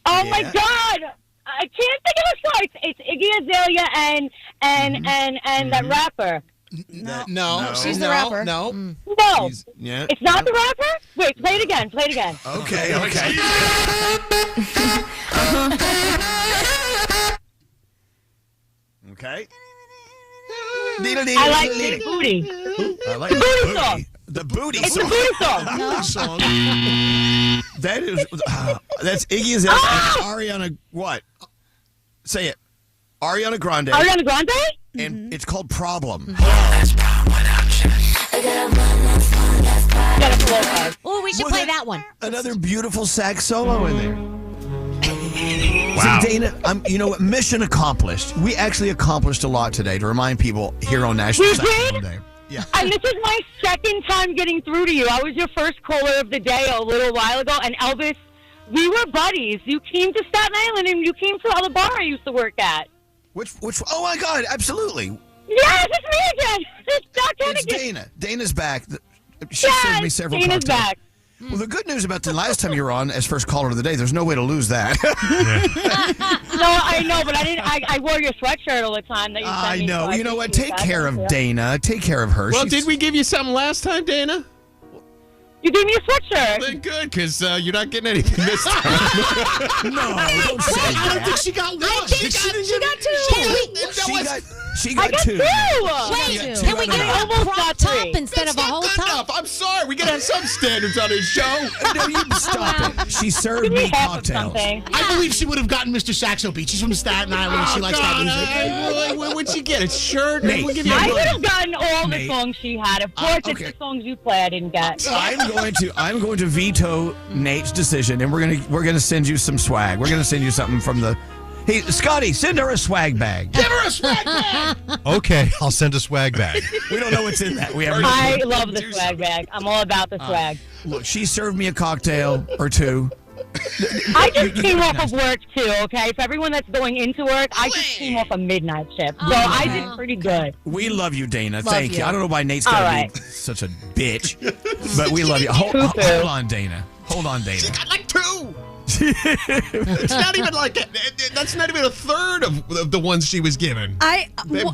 Oh my God! I can't think of the song. It's Iggy Azalea and that rapper. No, she's the rapper. No. No. Yeah. It's not the rapper? Wait, play it again. Okay. Okay. I like Big Booty. I like the booty song. The booty It's song. the booty song. Booty song. That is that's Iggy Azalea and Ariana. What? Say it. Ariana Grande. Ariana Grande? And it's called Problem. Oh, we should play that one. Another beautiful sax solo in there. Wow. See, Dana, you know what? Mission accomplished. We actually accomplished a lot today to remind people here on National Saxophone Day. Yeah. And this is my second time getting through to you. I was your first caller of the day a little while ago. And Elvis, we were buddies. You came to Staten Island and you came to the bar I used to work at. Which? Oh my God! Absolutely. Yes, it's me again. It's Doc It's Hennigan. Dana. Dana's back. She served me several Dana's cocktails. back. Well, the good news about the last time you were on as first caller of the day, there's no way to lose that. No, I know, but I didn't. I wore your sweatshirt all the time. That you sent I me, know. so You know what? appreciate Take that. care of Dana. Take care of her. Well, did we give you something last time, Dana? You gave me a sweatshirt. Then good, because you're not getting anything this time. No, don't say I don't that. think she got one. I think she got 2. She got 2. Wait, can we get a crop top instead of a whole top? Enough. I'm sorry. We gotta have some standards on this show. No, you stop it. She served me cocktails. I believe she would have gotten Mr. Saxo Beat. She's from Staten Island. She likes that music. What'd she get? A shirt? Nate, We'll give you I a would have gotten all the Nate. songs she had. Of course, it's okay. the songs you play I didn't get. I'm going to veto Nate's decision, and we're gonna send you some swag. We're gonna send you something from the. Hey, Scotty, send her a swag bag. Give her a swag bag. Okay, I'll send a swag bag. We don't know what's in that. I love the swag bag. I'm all about the swag. Look, she served me a cocktail or 2. I just came off of work too, okay? For everyone that's going into work, I just came off a midnight shift. So I did pretty good. We love you, Dana. Love Thank you. you. I don't know why Nate's All gotta right. be such a bitch, but we love you. Hold on, Dana. Hold on, Dana. Got like 2. It's not even like that's not even a third of the ones she was given.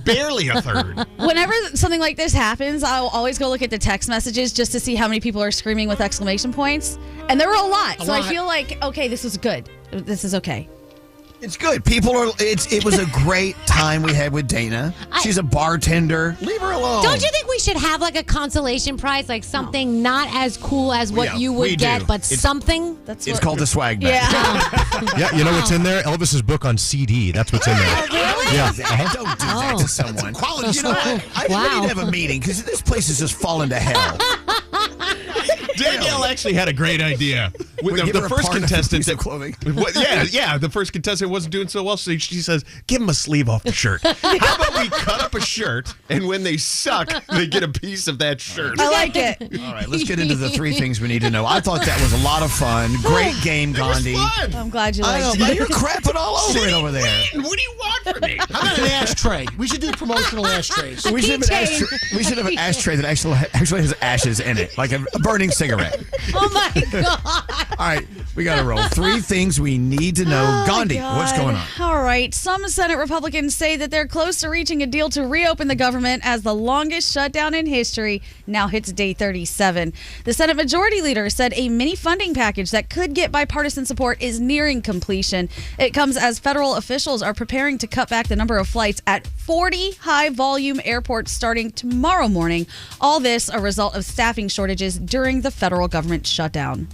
Barely a third. Whenever something like this happens, I'll always go look at the text messages just to see how many people are screaming with exclamation points. And there were a lot. So I feel like, okay, this was good. This is okay. It's good. It was a great time we had with Dana. She's a bartender. Leave her alone. Don't you think we should have like a consolation prize, like something not as cool as what you would get, but something? It's called the swag bag. Yeah, you know what's in there? Elvis's book on CD. That's what's in there. Really? Yeah. Don't do that to someone. Quality You know what? We need to have a meeting because this place is just falling to hell. Danielle actually had a great idea. The first contestant of clothing. The first contestant wasn't doing so well, so she says, "Give him a sleeve off the shirt." How about we cut up a shirt, and when they suck, they get a piece of that shirt? I like it. All right, let's get into the 3 things we need to know. I thought that was a lot of fun. Great game, Gandhi. I'm glad you I know, liked but it. you're crapping all over it over there. What do you want from me? How about an ashtray? We should do promotional ashtrays. We should have an ashtray that actually has ashes in it, like a burning cigarette. Oh my God. All right, we got to roll. 3 things we need to know. Gandhi, what's going on? All right. Some Senate Republicans say that they're close to reaching a deal to reopen the government as the longest shutdown in history now hits day 37. The Senate Majority Leader said a mini funding package that could get bipartisan support is nearing completion. It comes as federal officials are preparing to cut back the number of flights at 40 high-volume airports starting tomorrow morning. All this a result of staffing shortages during the federal government shutdown.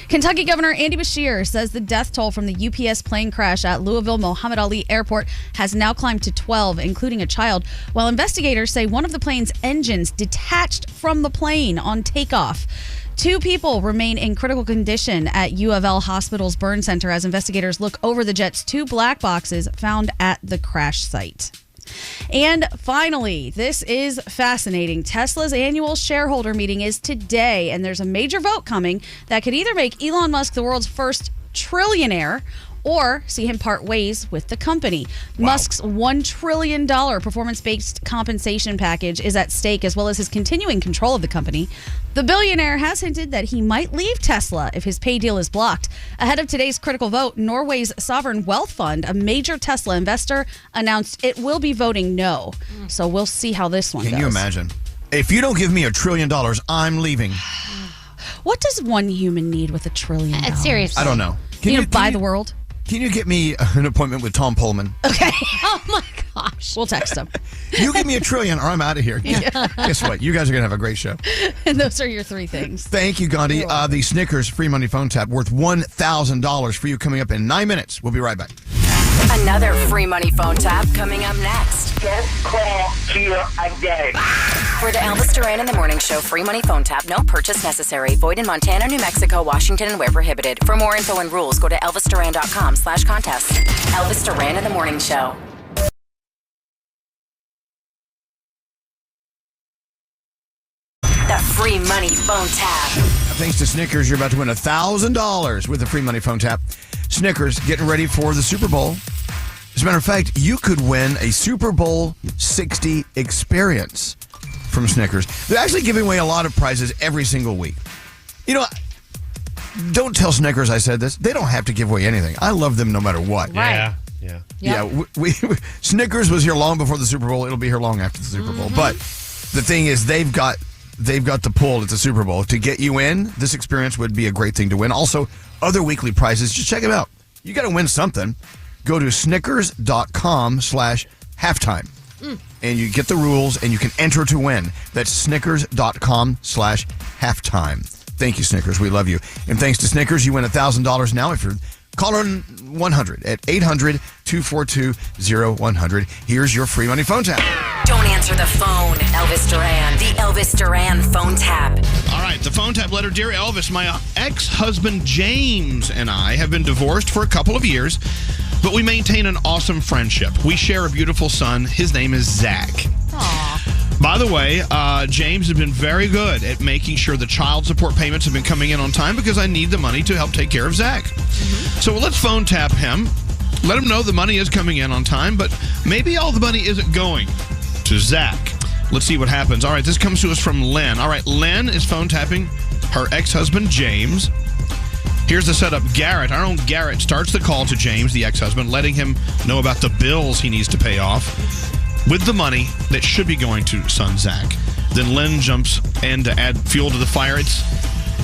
Kentucky Governor Andy Beshear says the death toll from the UPS plane crash at Louisville Mohammed Ali Airport has now climbed to 12, including a child, while investigators say one of the plane's engines detached from the plane on takeoff. 2 people remain in critical condition at U of L Hospital's burn center as investigators look over the jet's 2 black boxes found at the crash site. And finally, this is fascinating. Tesla's annual shareholder meeting is today, and there's a major vote coming that could either make Elon Musk the world's first trillionaire or see him part ways with the company. Wow. Musk's $1 trillion performance-based compensation package is at stake, as well as his continuing control of the company. The billionaire has hinted that he might leave Tesla if his pay deal is blocked. Ahead of today's critical vote, Norway's sovereign wealth fund, a major Tesla investor, announced it will be voting no. So we'll see how this one goes. Can you imagine? If you don't give me $1 trillion, I'm leaving. What does one human need with $1 trillion? Seriously. I don't know. Can you buy the world? Can you get me an appointment with Tom Pullman? Okay. Oh my gosh. We'll text him. You give me $1 trillion or I'm out of here. Yeah. Guess what? You guys are going to have a great show. And those are your 3 things. Thank you, Gandhi. The Snickers free money phone tap worth $1,000 for you coming up in 9 minutes. We'll be right back. Another free money phone tap coming up next. Just call here again. For the Elvis Duran in the Morning Show free money phone tap, no purchase necessary. Void in Montana, New Mexico, Washington, and where prohibited. For more info and rules, go to elvisduran.com/contest. Elvis Duran in the Morning Show. The free money phone tap. Thanks to Snickers, you're about to win $1,000 with the free money phone tap. Snickers, getting ready for the Super Bowl. As a matter of fact, you could win a Super Bowl 60 experience from Snickers. They're actually giving away a lot of prizes every single week. You know, don't tell Snickers I said this. They don't have to give away anything. I love them no matter what. Right. Yeah. Snickers was here long before the Super Bowl. It'll be here long after the Super Bowl. But the thing is, they've got the pull at the Super Bowl. To get you in, this experience would be a great thing to win. Also, other weekly prizes, just check it out. You got to win something. Go to snickers.com/halftime. And you get the rules and you can enter to win. That's snickers.com/halftime. Thank you, Snickers. We love you. And thanks to Snickers, you win $1,000 now if you're caller 100 at 800-242-0100. Here's your free money phone tap. Don't answer the phone. Elvis Duran. The Elvis Duran phone tap. All right, the phone tap letter. Dear Elvis, my ex-husband James and I have been divorced for a couple of years, but we maintain an awesome friendship. We share a beautiful son. His name is Zach. Aww. By the way, James has been very good at making sure the child support payments have been coming in on time because I need the money to help take care of Zach. So let's phone tap him. Let him know the money is coming in on time, but maybe all the money isn't going to Zach. Let's see what happens. All right, this comes to us from Lynn. All right, Lynn is phone tapping her ex-husband, James. Here's the setup. Our own Garrett starts the call to James, the ex-husband, letting him know about the bills he needs to pay off with the money that should be going to son Zach. Then Lynn jumps in to add fuel to the fire. It's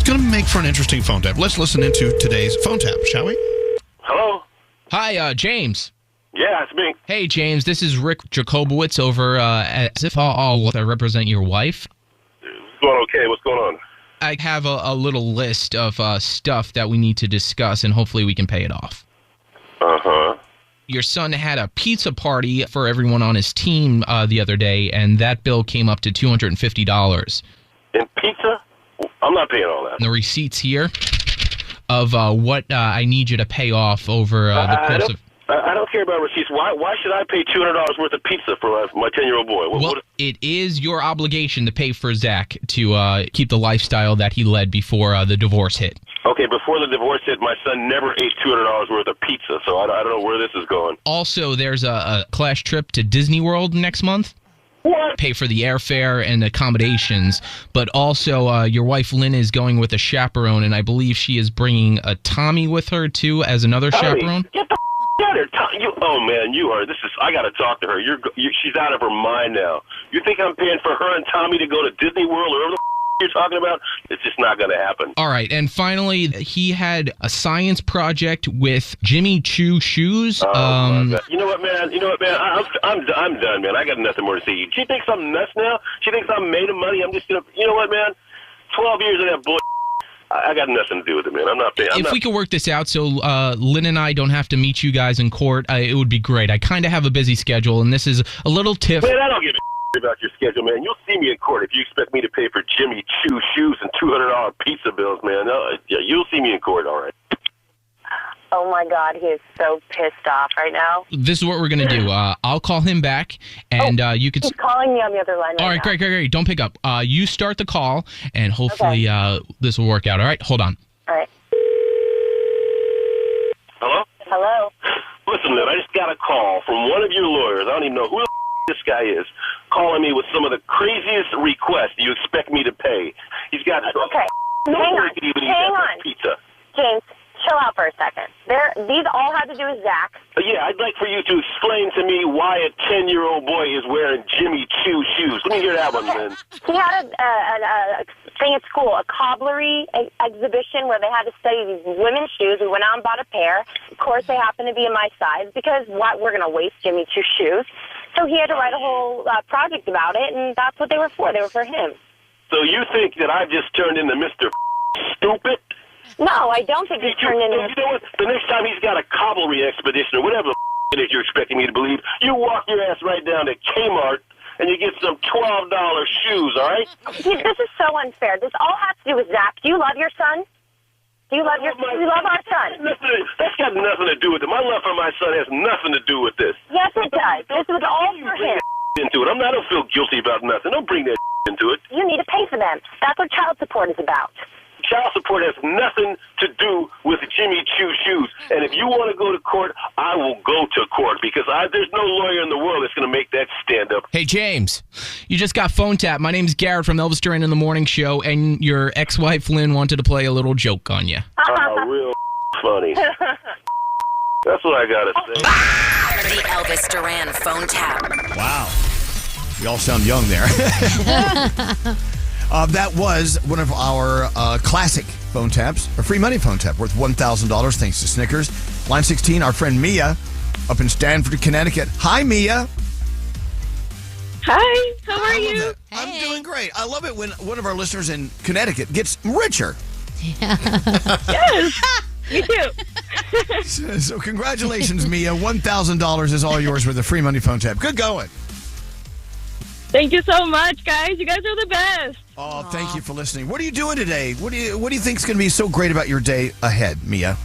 going to make for an interesting phone tap. Let's listen into today's phone tap, shall we? Hello? Hi, James. Yeah, it's me. Hey, James. This is Rick Jacobowitz over at Zip. I represent your wife. It's going okay. What's going on? I have a little list of stuff that we need to discuss, and hopefully we can pay it off. Uh-huh. Your son had a pizza party for everyone on his team the other day, and that bill came up to $250. In pizza? I'm not paying all that. And the receipt's here. of what I need you to pay off over the course of. I don't care about receipts. Why should I pay $200 worth of pizza for my 10-year-old boy? It is your obligation to pay for Zach to keep the lifestyle that he led before the divorce hit. Okay, before the divorce hit, my son never ate $200 worth of pizza, so I don't know where this is going. Also, there's a class trip to Disney World next month. What? Pay for the airfare and accommodations, but also your wife Lynn is going with a chaperone, and I believe she is bringing a Tommy with her too as another chaperone. Get the out of here. Oh man, you are. I got to talk to her. She's out of her mind now. You think I'm paying for her and Tommy to go to Disney World or whatever the you're talking about? It's just not going to happen. All right, and finally, he had a science project with Jimmy Choo shoes. You know what, man? I'm done, man. I got nothing more to say. She thinks I'm nuts now. She thinks I'm made of money. I'm just gonna. You know what, man? 12 years of that bull. I got nothing to do with it, man. I'm not paying. If we could work this out so Lynn and I don't have to meet you guys in court, it would be great. I kind of have a busy schedule, and this is a little tiff. Man, I don't give a about your schedule, man. You'll see me in court if you expect me to pay for Jimmy Choo shoes and $200 pizza bills, man. Yeah, you'll see me in court, all right. Oh, my God. He is so pissed off right now. This is what we're going to do. I'll call him back, and you could... He's calling me on the other line All right, great. Don't pick up. You start the call, and hopefully this will work out. All right? Hold on. All right. Hello? Hello? Listen, Lynn, I just got a call from one of your lawyers. I don't even know who the this guy is, calling me with some of the craziest requests you expect me to pay. He's got... Okay. Hang on. Pizza. James, chill out for a second. These all have to do with Zach. Yeah, I'd like for you to explain to me why a 10-year-old boy is wearing Jimmy Choo shoes. Let me hear that one, man. He had a thing at school, a cobblery exhibition where they had to study these women's shoes. We went out and bought a pair. Of course, they happened to be in my size because we're going to waste Jimmy Choo shoes. So he had to write a whole project about it, and that's what they were for. They were for him. So you think that I've just turned into Mr. Stupid? No, I don't think he's turned into... You know what? The next time he's got a cobblery expedition or whatever it is you're expecting me to believe, you walk your ass right down to Kmart and you get some $12 shoes, all right? This is so unfair. This all has to do with Zach. Do you love your son? Do you love our son? That's got nothing to do with it. My love for my son has nothing to do with this. Yes, it does. This was all for him. Into it. I don't feel guilty about nothing. Don't bring that into it. You need to pay for them. That's what child support is about. Child support has nothing to do with Jimmy Choo shoes. And if you want to go to court, I will go to court because there's no lawyer in the world that's going to make that stand up. Hey, James, you just got phone tapped. My name's Garrett from Elvis Duran in the Morning Show, and your ex-wife Lynn wanted to play a little joke on you. Oh, real funny. That's what I got to say. The Elvis Duran phone tap. Wow. We all sound young there. That was one of our classic phone taps, a free money phone tap worth $1,000 thanks to Snickers. Line 16, our friend Mia up in Stanford, Connecticut. Hi, Mia. Hi, how are you? I'm doing great. I love it when one of our listeners in Connecticut gets richer. Yes, me too. So congratulations, Mia. $1,000 is all yours with a free money phone tap. Good going. Thank you so much, guys. You guys are the best. Oh, thank you for listening. What are you doing today? What do you think is going to be so great about your day ahead, Mia?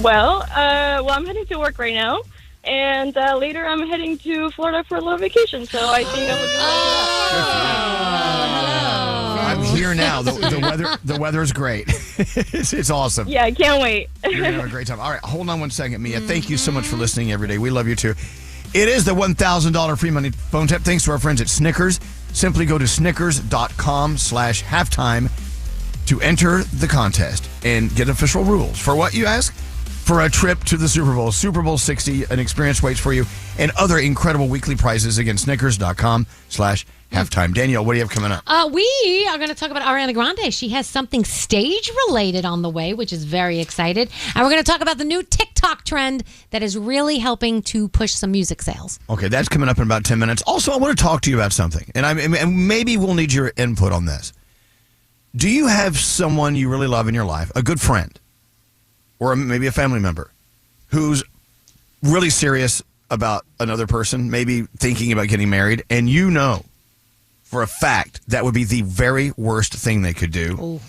Well, I'm heading to work right now, and later I'm heading to Florida for a little vacation. So I think I'm looking I'm here now. The weather is great. It's awesome. Yeah, I can't wait. You're going to have a great time. All right, hold on one second, Mia. Thank you so much for listening every day. We love you too. It is the $1,000 free money phone tap thanks to our friends at Snickers. Simply go to snickers.com/halftime to enter the contest and get official rules. For what, you ask? For a trip to the Super Bowl. Super Bowl 60, an experience waits for you, and other incredible weekly prizes. Again, snickers.com/halftime. Danielle, what do you have coming up? We are going to talk about Ariana Grande. She has something stage-related on the way, which is very excited. And we're going to talk about the new TikTok trend that is really helping to push some music sales. Okay, that's coming up in about 10 minutes. Also, I want to talk to you about something, and maybe we'll need your input on this. Do you have someone you really love in your life, a good friend, or maybe a family member, who's really serious about another person, maybe thinking about getting married, and you know for a fact that would be the very worst thing they could do?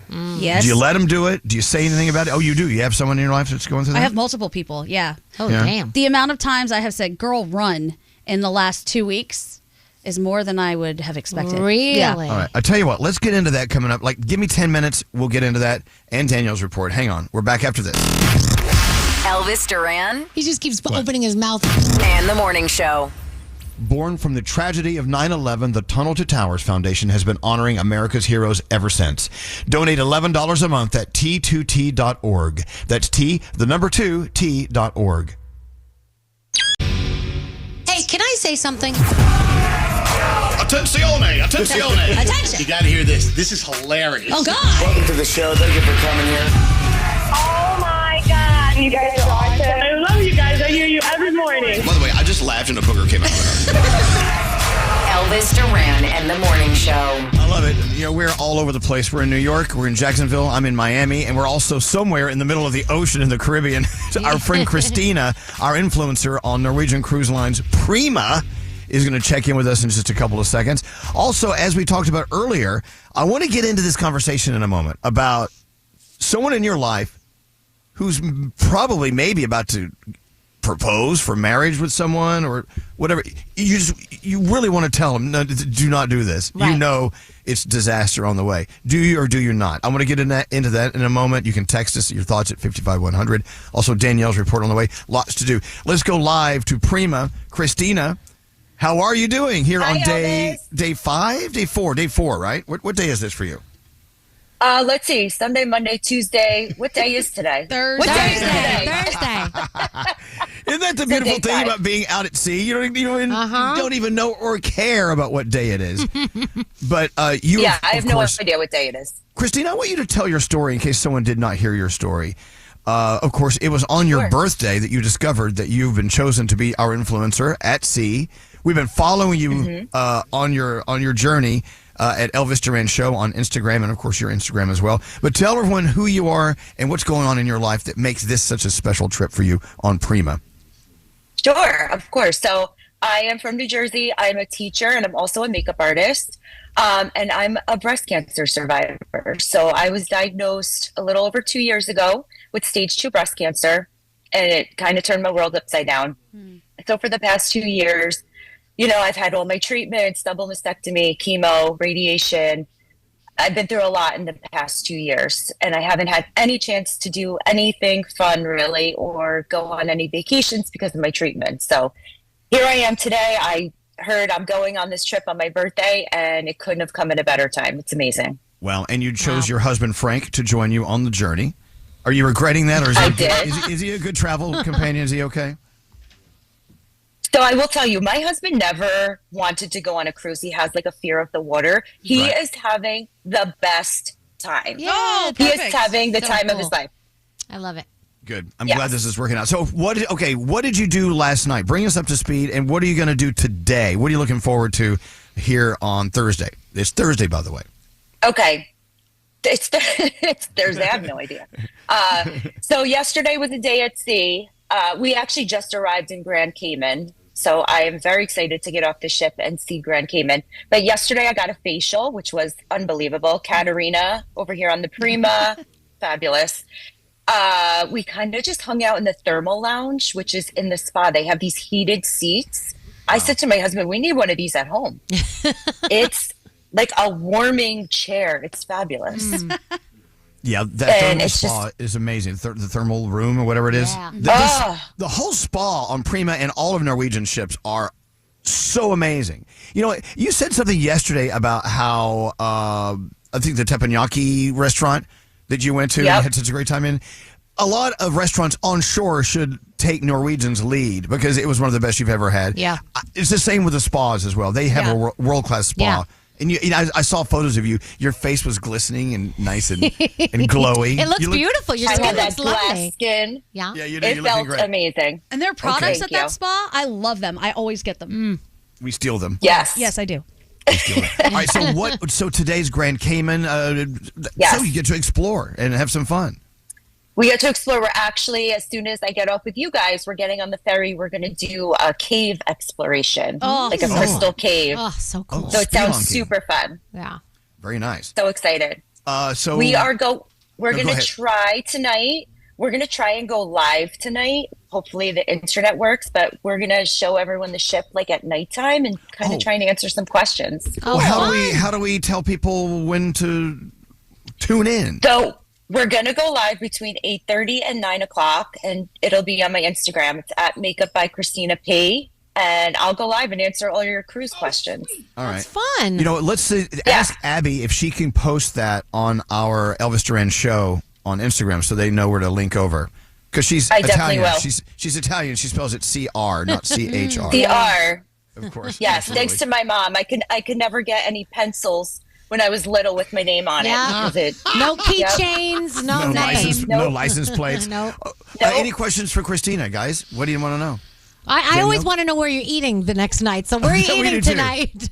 Yes. Do you let them do it? Do you say anything about it? Oh, you do. You have someone in your life that's going through that? I have multiple people, yeah. Oh, damn. The amount of times I have said, girl, run in the last 2 weeks is more than I would have expected. Really? Yeah. All right. I'll tell you what. Let's get into that coming up. Like, give me 10 minutes. We'll get into that and Danielle's report. Hang on. We're back after this. Elvis Duran He just keeps opening his mouth. and the morning show. Born from the tragedy of 9/11, the Tunnel to Towers Foundation has been honoring America's heroes ever since. Donate $11 a month at t2t.org. That's T2T.org. Hey, can I say something? Attenzione! Attenzione! Attention. You gotta hear this. This is hilarious. Oh, God. Welcome to the show. Thank you for coming here. Oh my God, you guys are awesome. I love you guys. I hear you every morning. By the way, I just laughed and a booger came out of my mouth. Elvis Duran and the morning show. I love it. You know, we're all over the place. We're in New York. We're in Jacksonville. I'm in Miami. And we're also somewhere in the middle of the ocean in the Caribbean. Our friend Christina, our influencer on Norwegian Cruise Line's Prima, is going to check in with us in just a couple of seconds. Also, as we talked about earlier, I want to get into this conversation in a moment about someone in your life who's probably maybe about to propose for marriage with someone or whatever. You really want to tell them, no, do not do this. Right. You know it's disaster on the way. Do you or do you not? I want to get into that in a moment. You can text us your thoughts at 55100. Also, Danielle's report on the way. Lots to do. Let's go live to Prima. Christina, how are you doing here on day 5? Day 4, right? What day is this for you? Let's see. Sunday, Monday, Tuesday. What day is today? Thursday. What day is today? Thursday. Isn't that the beautiful thing about being out at sea? You don't even know or care about what day it is. But I have no idea what day it is. Christine, I want you to tell your story in case someone did not hear your story. Of course, it was on your birthday that you discovered that you've been chosen to be our influencer at sea. We've been following you on your journey at Elvis Duran Show on Instagram and, of course, your Instagram as well. But tell everyone who you are and what's going on in your life that makes this such a special trip for you on Prima. Sure, of course. So I am from New Jersey. I'm a teacher and I'm also a makeup artist. And I'm a breast cancer survivor. So I was diagnosed a little over 2 years ago with stage 2 breast cancer, and it kind of turned my world upside down. So for the past 2 years, I've had all my treatments, double mastectomy, chemo, radiation. I've been through a lot in the past 2 years, and I haven't had any chance to do anything fun really or go on any vacations because of my treatment. So here I am today. I heard I'm going on this trip on my birthday, and it couldn't have come at a better time. It's amazing. Well, and you chose your husband, Frank, to join you on the journey. Are you regretting that, or is he a good travel companion? Is he okay? So I will tell you, my husband never wanted to go on a cruise. He has like a fear of the water. He is having the best time. Yeah, he is having the time of his life. I love it. Good. I'm glad this is working out. So what did you do last night? Bring us up to speed, and what are you going to do today? What are you looking forward to here on Thursday? It's Thursday, by the way. Okay. It's Thursday. I have no idea. So yesterday was a day at sea. We actually just arrived in Grand Cayman. So I am very excited to get off the ship and see Grand Cayman. But yesterday I got a facial, which was unbelievable. Katarina over here on the Prima. Fabulous. We kind of just hung out in the thermal lounge, which is in the spa. They have these heated seats. I said to my husband, we need one of these at home. It's like a warming chair. It's fabulous. Yeah, that thermal spa is amazing. The thermal room or whatever it is. Yeah. The whole spa on Prima and all of Norwegian ships are so amazing. You said something yesterday about how I think the teppanyaki restaurant that you went to and had such a great time in. A lot of restaurants on shore should take Norwegian's lead because it was one of the best you've ever had. Yeah. It's the same with the spas as well. They have a world-class spa. Yeah. And I saw photos of you. Your face was glistening and nice and glowy. It looks beautiful. Your skin looks glass lovely. Skin. Yeah. You It felt amazing. And their products at Thank you. that spa, I love them. I always get them. We steal them. Yes. Yes, I do. All right. So today's Grand Cayman. So you get to explore and have some fun. We get to explore. We're actually, as soon as I get off with you guys, we're getting on the ferry. We're going to do a cave exploration, like a crystal cave. Oh, so cool. So it sounds super fun. Yeah. Very nice. So excited. So we're go going to ahead. try tonight. We're going to try and go live tonight. Hopefully the internet works, but we're going to show everyone the ship like at nighttime and kind of try and answer some questions. Well, how do we tell people when to tune in? So we're going to go live between 8:30 and 9 o'clock, and it'll be on my Instagram. It's at Makeup by Christina P. And I'll go live and answer all your cruise questions. All right. That's fun. You know, let's ask Abby if she can post that on our Elvis Duran show on Instagram so they know where to link over. Because she's I Italian. definitely will. She's Italian. She spells it CR, not CHR. CR. Of course. Yes, absolutely. thanks to my mom. I could never get any pencils when I was little with my name on Yeah. it. Because No keychains, no license, name. no license plates. No. Any questions for Christina, guys? What do you want to know? I always want to know where you're eating the next night. So where are you Yeah, we eating do too. tonight?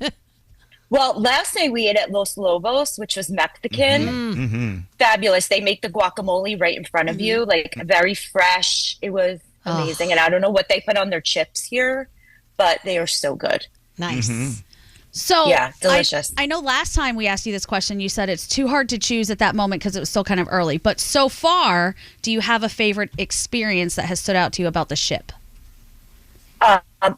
Well, last night we ate at Los Lobos, which was Mexican. Mm-hmm. Fabulous. They make the guacamole right in front of you, like very fresh. It was amazing. And I don't know what they put on their chips here, but they are so good. Nice. So yeah, delicious. I know last time we asked you this question, you said it's too hard to choose at that moment because it was still kind of early. But so far, do you have a favorite experience that has stood out to you about the ship?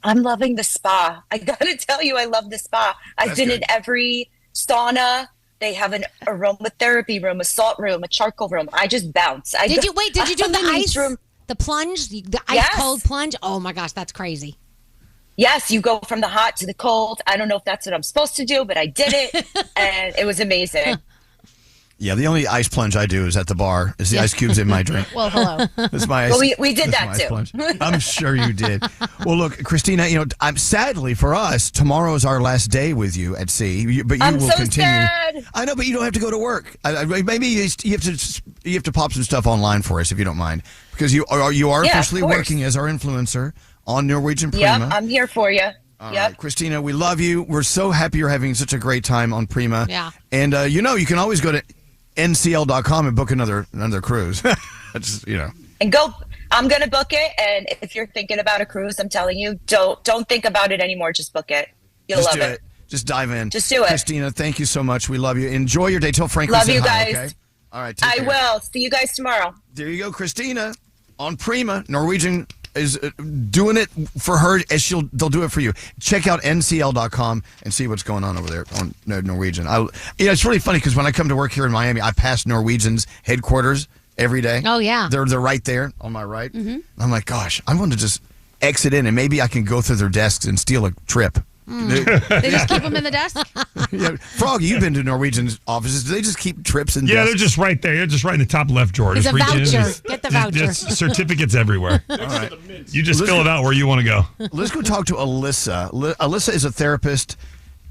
I'm loving the spa. I gotta tell you, I love the spa. I've been in every sauna. They have an aromatherapy room, a salt room, a charcoal room. I just bounce. Did you do the ice room? The plunge? The ice Yes. cold plunge? Oh my gosh, that's crazy. Yes, you go from the hot to the cold. I don't know if that's what I'm supposed to do, but I did it, and it was amazing. Yeah, the only ice plunge I do is at the bar. Is the ice cubes in my drink? Well, hello. That's my ice. Well, we did that's that my ice too. plunge. I'm sure you did. Well, look, Christina, I'm sadly for us, tomorrow is our last day with you at sea. But you I'm will so continue. sad. I know, but you don't have to go to work. Maybe you have to pop some stuff online for us if you don't mind, because you are Yeah, of officially course. working as our influencer on Norwegian Prima. Yep, I'm here for you. All Yep. right, Christina, we love you. We're so happy you're having such a great time on Prima. Yeah. And you can always go to ncl.com and book another cruise. And go. I'm gonna book it. And if you're thinking about a cruise, I'm telling you, don't think about it anymore. Just book it. You'll Just love do it. Just dive in. Just do it. Christina, thank you so much. We love you. Enjoy your day. Tell Frank we Love said you hi, guys. okay? All right, take I care. will. See you guys tomorrow. There you go, Christina on Prima. Norwegian is doing it for her as they'll do it for you. Check out ncl.com and see what's going on over there on Norwegian. It's really funny because when I come to work here in Miami, I pass Norwegian's headquarters every day. Oh, yeah. They're right there on my right. Mhm. I'm like, gosh, I want to just exit in and maybe I can go through their desks and steal a trip. They just keep them in the desk? Yeah, Froggy, you've been to Norwegian's offices. Do they just keep trips and Yeah, desks? they're just right there. They're just right in the top left drawer. It's Just a reach in. voucher. There's- Get the there's- voucher. there's certificates everywhere. All right. You just Let's fill go- it out where you want to go. Let's go talk to Alyssa. Alyssa is a therapist,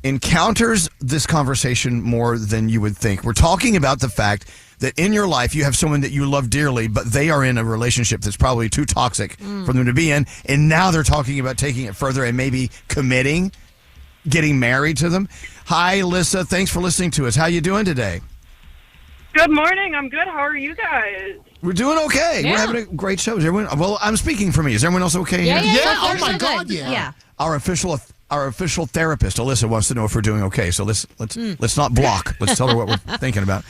encounters this conversation more than you would think. We're talking about the fact that in your life you have someone that you love dearly, but they are in a relationship that's probably too toxic for them to be in, and now they're talking about taking it further and maybe committing, getting married to them. Hi, Alyssa. Thanks for listening to us. How you doing today? Good morning. I'm good. How are you guys? We're doing okay. Yeah. We're having a great show. Is everyone? Well, I'm speaking for me. Is everyone else okay? Yeah, here? yeah, yeah. Oh my God, yeah. Our official therapist, Alyssa, wants to know if we're doing okay. So let's not block. Let's tell her what we're thinking about.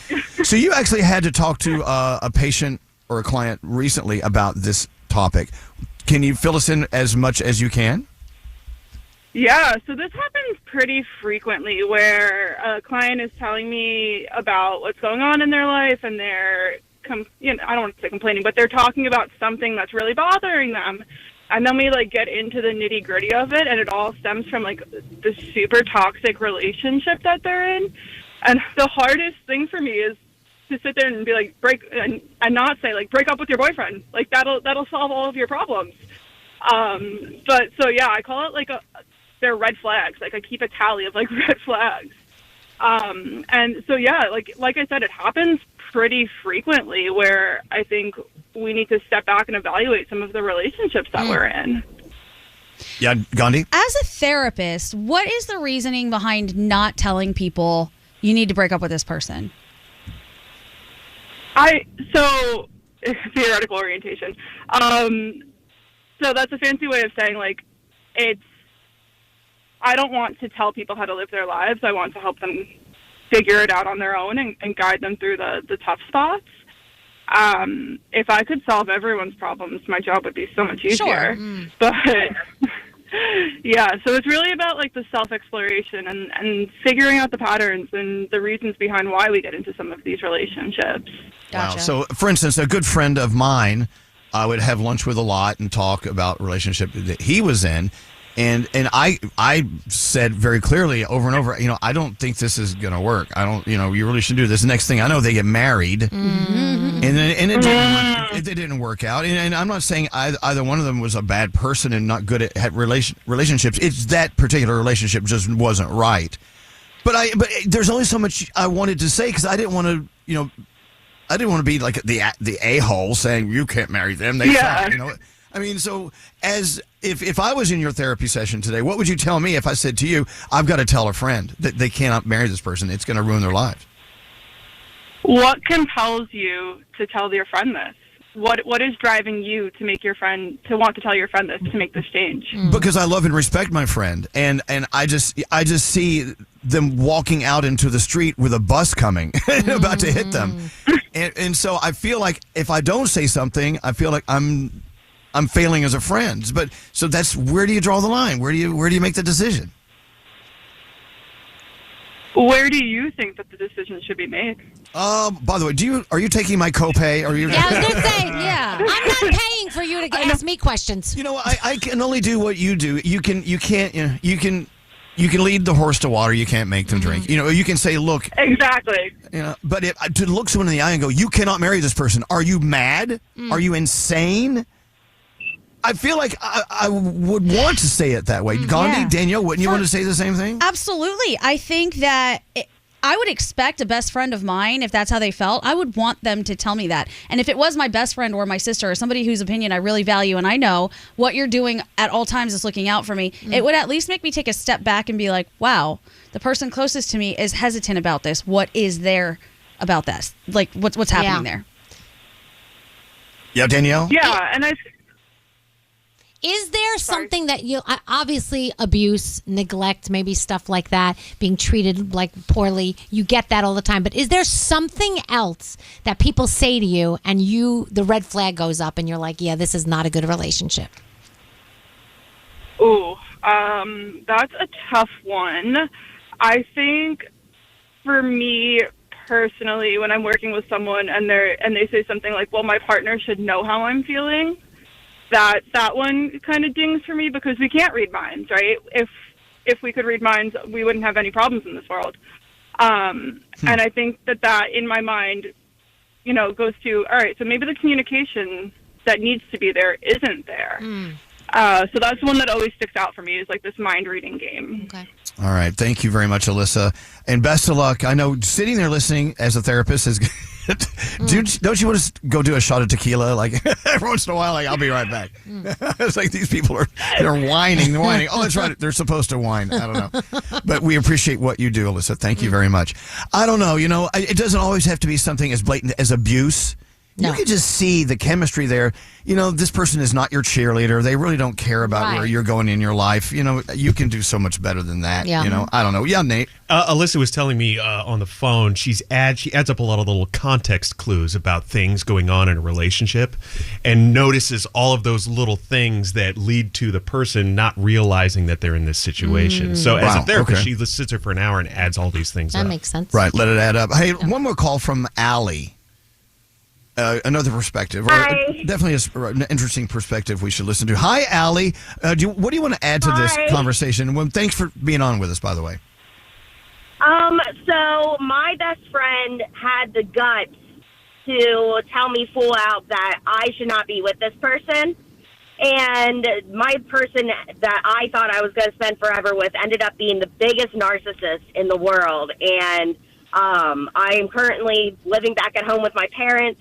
So you actually had to talk to a patient or a client recently about this topic. Can you fill us in as much as you can? Yeah, so this happens pretty frequently where a client is telling me about what's going on in their life and they're, I don't want to say complaining, but they're talking about something that's really bothering them. And then we get into the nitty gritty of it, and it all stems from this super toxic relationship that they're in. And the hardest thing for me is to sit there and be break and not say break up with your boyfriend. That'll solve all of your problems. But so yeah, I call it they're red flags. I keep a tally of red flags. And so yeah, like I said, it happens pretty frequently where I think we need to step back and evaluate some of the relationships that we're in. Yeah, Gandhi? As a therapist, what is the reasoning behind not telling people you need to break up with this person? So theoretical orientation. So that's a fancy way of saying I don't want to tell people how to live their lives. I want to help them figure it out on their own and guide them through the tough spots. If I could solve everyone's problems, my job would be so much easier. Sure. But yeah, so it's really about like the self-exploration and figuring out the patterns and the reasons behind why we get into some of these relationships. Wow. So, for instance, a good friend of mine, I would have lunch with a lot and talk about relationship that he was in. And I said very clearly over and over, I don't think this is going to work. I don't, you really should do this. The next thing I know, they get married. Mm-hmm. And it didn't work out. And I'm not saying either one of them was a bad person and not good at relationships. It's that particular relationship just wasn't right. But there's only so much I wanted to say because I didn't want to, I didn't want to be like the a-hole saying you can't marry them. They suck, I mean, so if I was in your therapy session today, what would you tell me if I said to you, I've got to tell a friend that they cannot marry this person? It's going to ruin their lives. What compels you to tell your friend this? What is driving you to make your friend to want to tell your friend this to make this change? Because I love and respect my friend, and I just see them walking out into the street with a bus coming, about to hit them, and so I feel like if I don't say something, I feel like I'm failing as a friend. But so that's where do you draw the line? Where do you make the decision? Where do you think that the decision should be made? By the way, are you taking my copay? Are you? Yeah, I was gonna say, yeah. I'm not paying for you to ask me questions. I can only do what you do. You can lead the horse to water. You can't make them drink. You can say, look. Exactly. But to look someone in the eye and go, you cannot marry this person. Are you mad? Are you insane? I feel like I would want to say it that way. Gandhi, Yeah. Danielle, wouldn't you want to say the same thing? Absolutely. I think that I would expect a best friend of mine, if that's how they felt, I would want them to tell me that. And if it was my best friend or my sister or somebody whose opinion I really value and I know what you're doing at all times is looking out for me, it would at least make me take a step back and be like, wow, the person closest to me is hesitant about this. What is there about this? Like, what's happening there? Yeah, Danielle? Yeah, and Is there something that obviously abuse, neglect, maybe stuff like that, being treated like poorly, you get that all the time, but is there something else that people say to you and the red flag goes up and you're like, yeah, this is not a good relationship? Ooh, that's a tough one. I think for me personally, when I'm working with someone and they say something like, well, my partner should know how I'm feeling, that one kind of dings for me because we can't read minds, right? If we could read minds, we wouldn't have any problems in this world. And I think that in my mind, goes to, all right, so maybe the communication that needs to be there isn't there. So that's one that always sticks out for me is like this mind reading game. Okay. All right. Thank you very much, Alyssa. And best of luck. I know sitting there listening as a therapist is don't you want to go do a shot of tequila? Like every once in a while, like I'll be right back. It's like these people they're whining. They're whining. Oh, that's right. They're supposed to whine. I don't know. But we appreciate what you do, Alyssa. Thank you very much. I don't know. It doesn't always have to be something as blatant as abuse. No. You can just see the chemistry there. This person is not your cheerleader. They really don't care about where you're going in your life. You can do so much better than that. Yeah. I don't know. Yeah, Nate. Alyssa was telling me on the phone, she adds up a lot of little context clues about things going on in a relationship and notices all of those little things that lead to the person not realizing that they're in this situation. So as a therapist, she sits there for an hour and adds all these things up. That makes sense. Right. Let it add up. Hey, one more call from Allie. Another perspective. Hi. Definitely an interesting perspective we should listen to. Hi, Allie. What do you want to add to this conversation? Well, thanks for being on with us, by the way. So my best friend had the guts to tell me full out that I should not be with this person. And my person that I thought I was going to spend forever with ended up being the biggest narcissist in the world. And I am currently living back at home with my parents.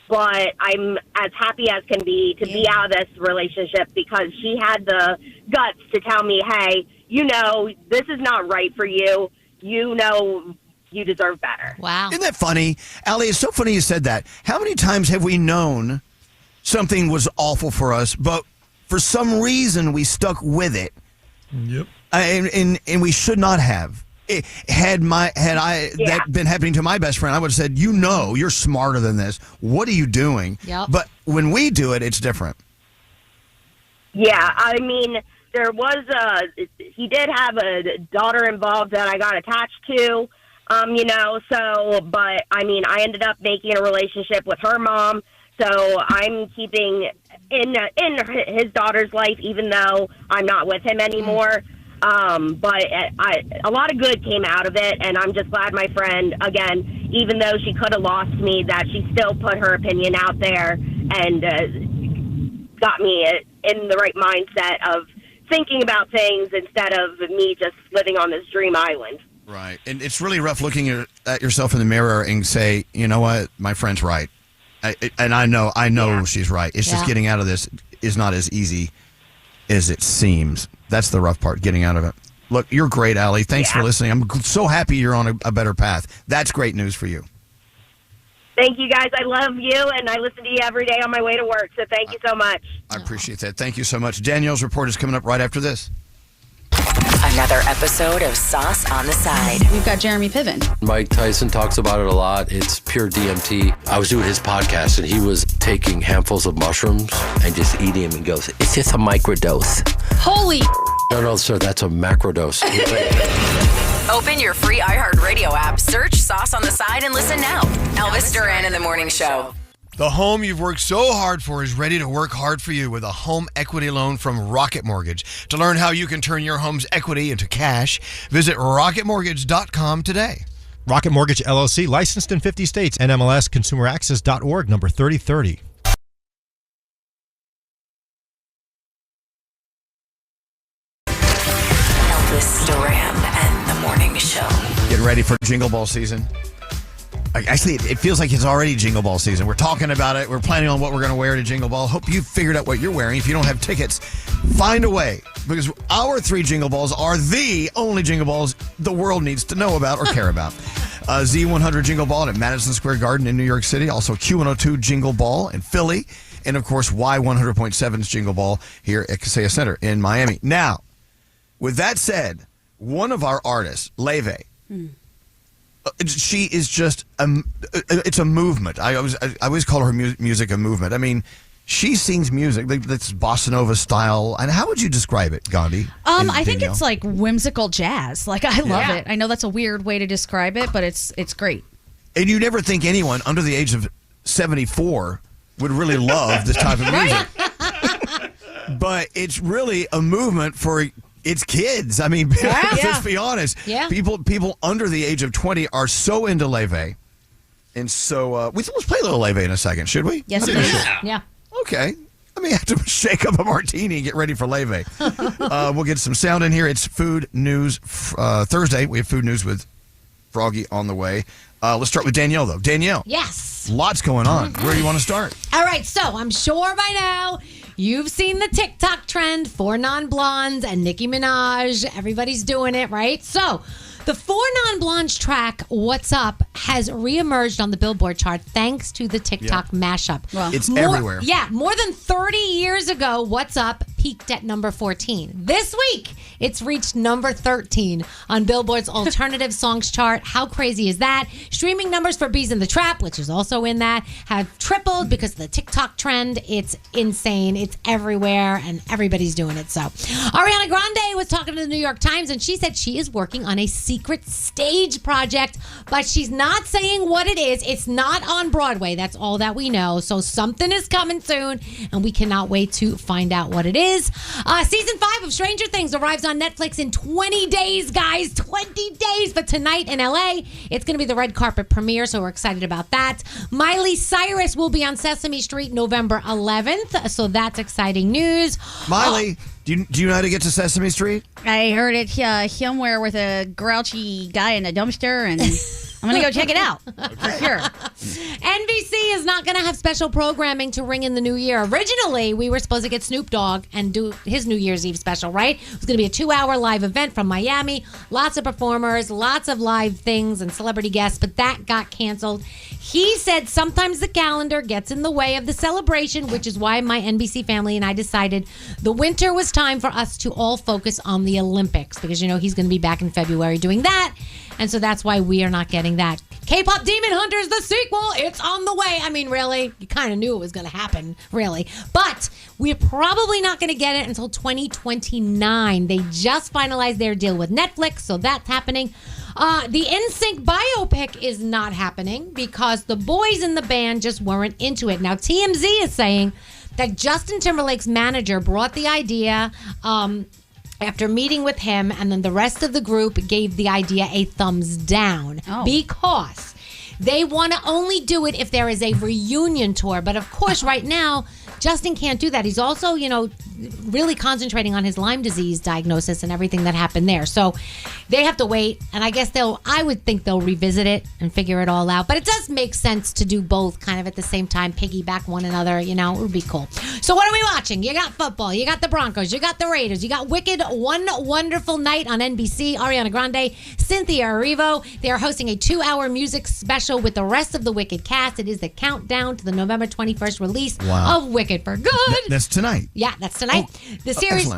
But I'm as happy as can be to be out of this relationship because she had the guts to tell me, hey, this is not right for you. You deserve better. Wow. Isn't that funny? Allie, it's so funny you said that. How many times have we known something was awful for us, but for some reason we stuck with it? Yep. And we should not have. Had that been happening to my best friend, I would have said, you're smarter than this. What are you doing? Yep. But when we do it, it's different. Yeah, I mean, there was he did have a daughter involved that I got attached to, but I mean, I ended up making a relationship with her mom, so I'm keeping in his daughter's life, even though I'm not with him anymore. But a lot of good came out of it, and I'm just glad my friend, again, even though she could have lost me, that she still put her opinion out there and got me in the right mindset of thinking about things instead of me just living on this dream island. Right. And it's really rough looking at yourself in the mirror and say, you know what, my friend's right. I know she's right. It's just getting out of this is not as easy as it seems. That's the rough part, getting out of it. Look, you're great, Allie. Thanks for listening. I'm so happy you're on a better path. That's great news for you. Thank you, guys. I love you, and I listen to you every day on my way to work, so thank you so much. I appreciate that. Thank you so much. Danielle's report is coming up right after this. Another episode of Sauce on the Side. We've got Jeremy Piven. Mike Tyson talks about it a lot. It's pure DMT. I was doing his podcast, and he was taking handfuls of mushrooms and just eating them and goes, it's just a microdose. Holy. No, sir, that's a macrodose. Open your free iHeartRadio app, search Sauce on the Side, and listen now. Elvis Duran in the Morning Show. The home you've worked so hard for is ready to work hard for you with a home equity loan from Rocket Mortgage. To learn how you can turn your home's equity into cash, visit rocketmortgage.com today. Rocket Mortgage LLC, licensed in 50 states. NMLS ConsumerAccess.org, number 3030. Elvis Duran and the Morning Show. Getting ready for Jingle Ball season. Actually, it feels like it's already Jingle Ball season. We're talking about it. We're planning on what we're going to wear to Jingle Ball. Hope you figured out what you're wearing. If you don't have tickets, find a way. Because our 3 Jingle Balls are the only Jingle Balls the world needs to know about or care about. Z100 Jingle Ball at Madison Square Garden in New York City. Also Q102 Jingle Ball in Philly. And, of course, Y100.7's Jingle Ball here at Kaseya Center in Miami. Now, with that said, one of our artists, Leve, she is just it's a movement. I always call her music a movement. I mean, she sings music that's bossa nova style. And how would you describe it, Gandhi? I think it's like whimsical jazz. Like, I love it. I know that's a weird way to describe it, but it's great. And you never think anyone under the age of 74 would really love this type of music. But it's really a movement for it's kids. I mean, let's be honest. Yeah. People under the age of 20 are so into Leve. And so let's play a little Leve in a second, should we? Yes, please. Yeah. Okay. I mean, I have to shake up a martini and get ready for Leve. We'll get some sound in here. It's Food News Thursday. We have Food News with Froggy on the way. Let's start with Danielle, though. Danielle. Yes. Lots going on. Where do you want to start? All right, so I'm sure by now you've seen the TikTok trend for non-blondes and Nicki Minaj. Everybody's doing it, right? So the 4 non-blondes track, What's Up, has reemerged on the Billboard chart thanks to the TikTok mashup. Well, it's everywhere. Yeah, more than 30 years ago, What's Up peaked at number 14. This week, it's reached number 13 on Billboard's alternative songs chart. How crazy is that? Streaming numbers for Bees in the Trap, which is also in that, have tripled because of the TikTok trend. It's insane. It's everywhere, and everybody's doing it. So Ariana Grande was talking to the New York Times, and she said she is working on a secret stage project, but she's not saying what it is. It's not on Broadway. That's all that we know. So something is coming soon, and we cannot wait to find out what it is. Season 5 of Stranger Things arrives on Netflix in 20 days, guys. 20 days. But tonight in LA, it's going to be the red carpet premiere, so we're excited about that. Miley Cyrus will be on Sesame Street November 11th, so that's exciting news. Miley, do you know how to get to Sesame Street? I heard it somewhere with a grouchy guy in a dumpster and I'm going to go check it out. For sure. NBC is not going to have special programming to ring in the new year. Originally, we were supposed to get Snoop Dogg and do his New Year's Eve special, right? It was going to be a 2-hour live event from Miami. Lots of performers, lots of live things and celebrity guests, but that got canceled. He said sometimes the calendar gets in the way of the celebration, which is why my NBC family and I decided the winter was time for us to all focus on the Olympics because, he's going to be back in February doing that. And so that's why we are not getting that. K-Pop Demon Hunters, the sequel, it's on the way. I mean, really, you kind of knew it was going to happen, really. But we're probably not going to get it until 2029. They just finalized their deal with Netflix, so that's happening. The NSYNC biopic is not happening because the boys in the band just weren't into it. Now, TMZ is saying that Justin Timberlake's manager brought the idea after meeting with him, and then the rest of the group gave the idea a thumbs down because they want to only do it if there is a reunion tour. But of course, right now, Justin can't do that. He's also, really concentrating on his Lyme disease diagnosis and everything that happened there. So they have to wait, and I guess I would think they'll revisit it and figure it all out. But it does make sense to do both kind of at the same time, piggyback one another, it would be cool. So what are we watching? You got football, you got the Broncos, you got the Raiders, you got Wicked, One Wonderful Night on NBC, Ariana Grande, Cynthia Erivo. They are hosting a 2-hour music special with the rest of the Wicked cast. It is the countdown to the November 21st release of Wicked for Good. That's tonight. Yeah, that's tonight. The series,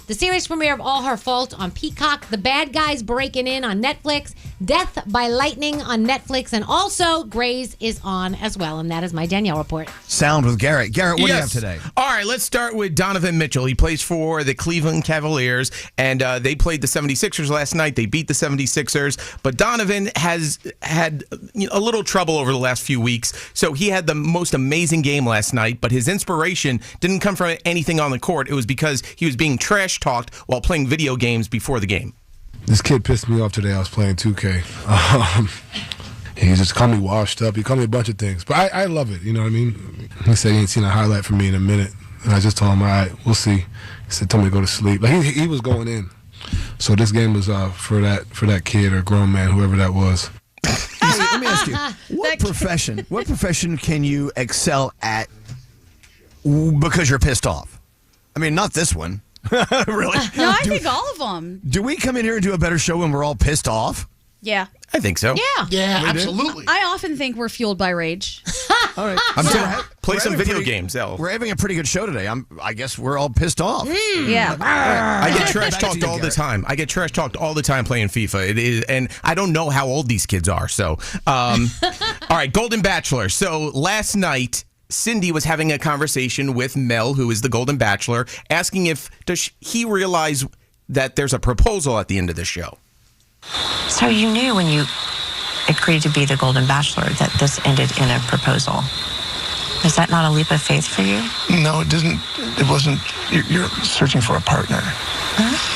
the series premiere of All Her Fault on Peacock, The Bad Guys Breaking In on Netflix, Death by Lightning on Netflix, and also Grey's is on as well. And that is my Danielle report. Sound with Garrett. Garrett, what do you have today? All right, let's start with Donovan Mitchell. He plays for the Cleveland Cavaliers, and they played the 76ers last night. They beat the 76ers, but Donovan has had a little trouble over the last few weeks. So he had the most amazing game last night, but his inspiration didn't come from anything on the court. It was because he was being trash talked while playing video games before the game. This kid pissed me off today. I was playing 2K. He just called me washed up. He called me a bunch of things. But I love it, you know what I mean? He said he ain't seen a highlight from me in a minute. And I just told him, all right, we'll see. He said, tell me to go to sleep. Like he was going in. So this game was for that kid or grown man, whoever that was. Hey, let me ask you, what profession can you excel at because you're pissed off? I mean, not this one. Really? No, I think all of them. Do we come in here and do a better show when we're all pissed off? Yeah. I think so. Yeah, absolutely. I often think we're fueled by rage. All right. Play some video games, Elle. We're having a pretty good show today. I guess we're all pissed off. Yeah. I get trash talked all the time. I get trash talked all the time playing FIFA. It is, and I don't know how old these kids are. So, all right, Golden Bachelor. So last night, Cindy was having a conversation with Mel, who is the Golden Bachelor, asking does he realize that there's a proposal at the end of the show. So you knew when you agreed to be the Golden Bachelor that this ended in a proposal. Is that not a leap of faith for you? No, it doesn't. It wasn't. You're searching for a partner.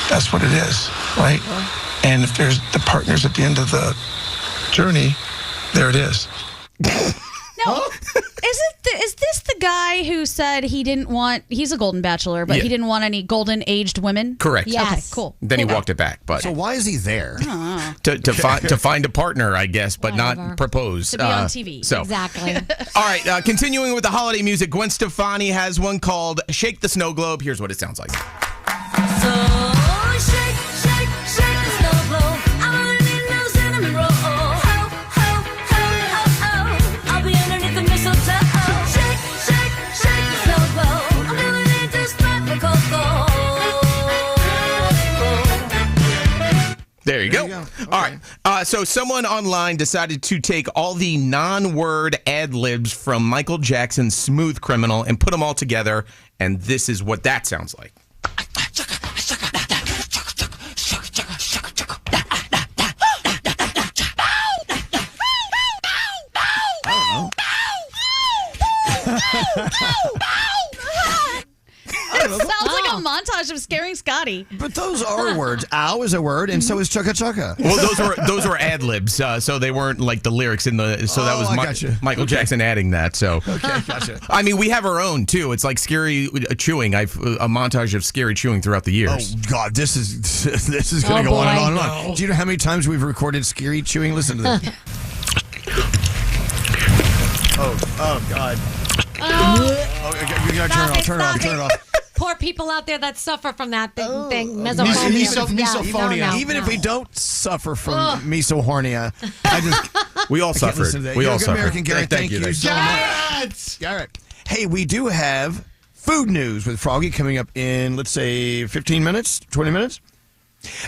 That's what it is, right? And if there's the partners at the end of the journey, there it is. No, is this the guy who said he didn't want? He's a Golden Bachelor, but he didn't want any golden aged women. Correct. Yes. Okay, cool. Then he walked it back. But so why is he there? To find a partner, I guess, but not propose. To be on TV. So. Exactly. All right. Continuing with the holiday music, Gwen Stefani has one called "Shake the Snow Globe." Here's what it sounds like. There you go. Okay. All right. So someone online decided to take all the non-word ad-libs from Michael Jackson's Smooth Criminal and put them all together, and this is what that sounds like. It sounds like a montage of scaring Scotty. But those are words. Ow is a word, and so is chugga chugga. Well, those were ad libs, so they weren't like the lyrics in the. So that was Michael Jackson adding that. So okay, gotcha. I mean, we have our own too. It's like scary chewing. I've a montage of scary chewing throughout the years. Oh God, this is going to go on and on and on. Do you know how many times we've recorded scary chewing? Listen to this. Oh, God. Oh, you gotta turn it off. Poor people out there that suffer from that thing. Misophonia. Even if we don't suffer from misophonia, we all suffered. We all suffered. American Garrett, thank you so much. Garrett. Hey, we do have food news with Froggy coming up in, let's say, 15 minutes, 20 minutes.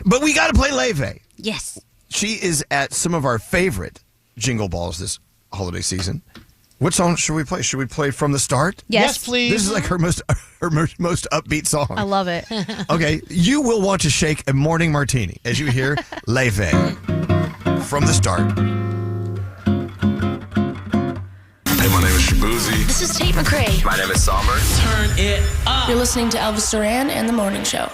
But we got to play Leve. Yes. She is at some of our favorite jingle balls this holiday season. What song should we play? Should we play From the Start? Yes, please. This is like her most upbeat song. I love it. Okay, you will want to shake a morning martini as you hear Leve From the Start. Hey, my name is Shabuzi. This is Tate McRae. My name is Sommer. Turn it up. You're listening to Elvis Duran and The Morning Show.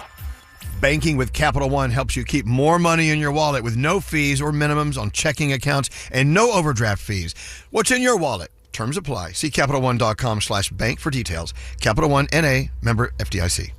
Banking with Capital One helps you keep more money in your wallet with no fees or minimums on checking accounts and no overdraft fees. What's in your wallet? Terms apply. See CapitalOne.com/bank for details. Capital One N.A. member FDIC.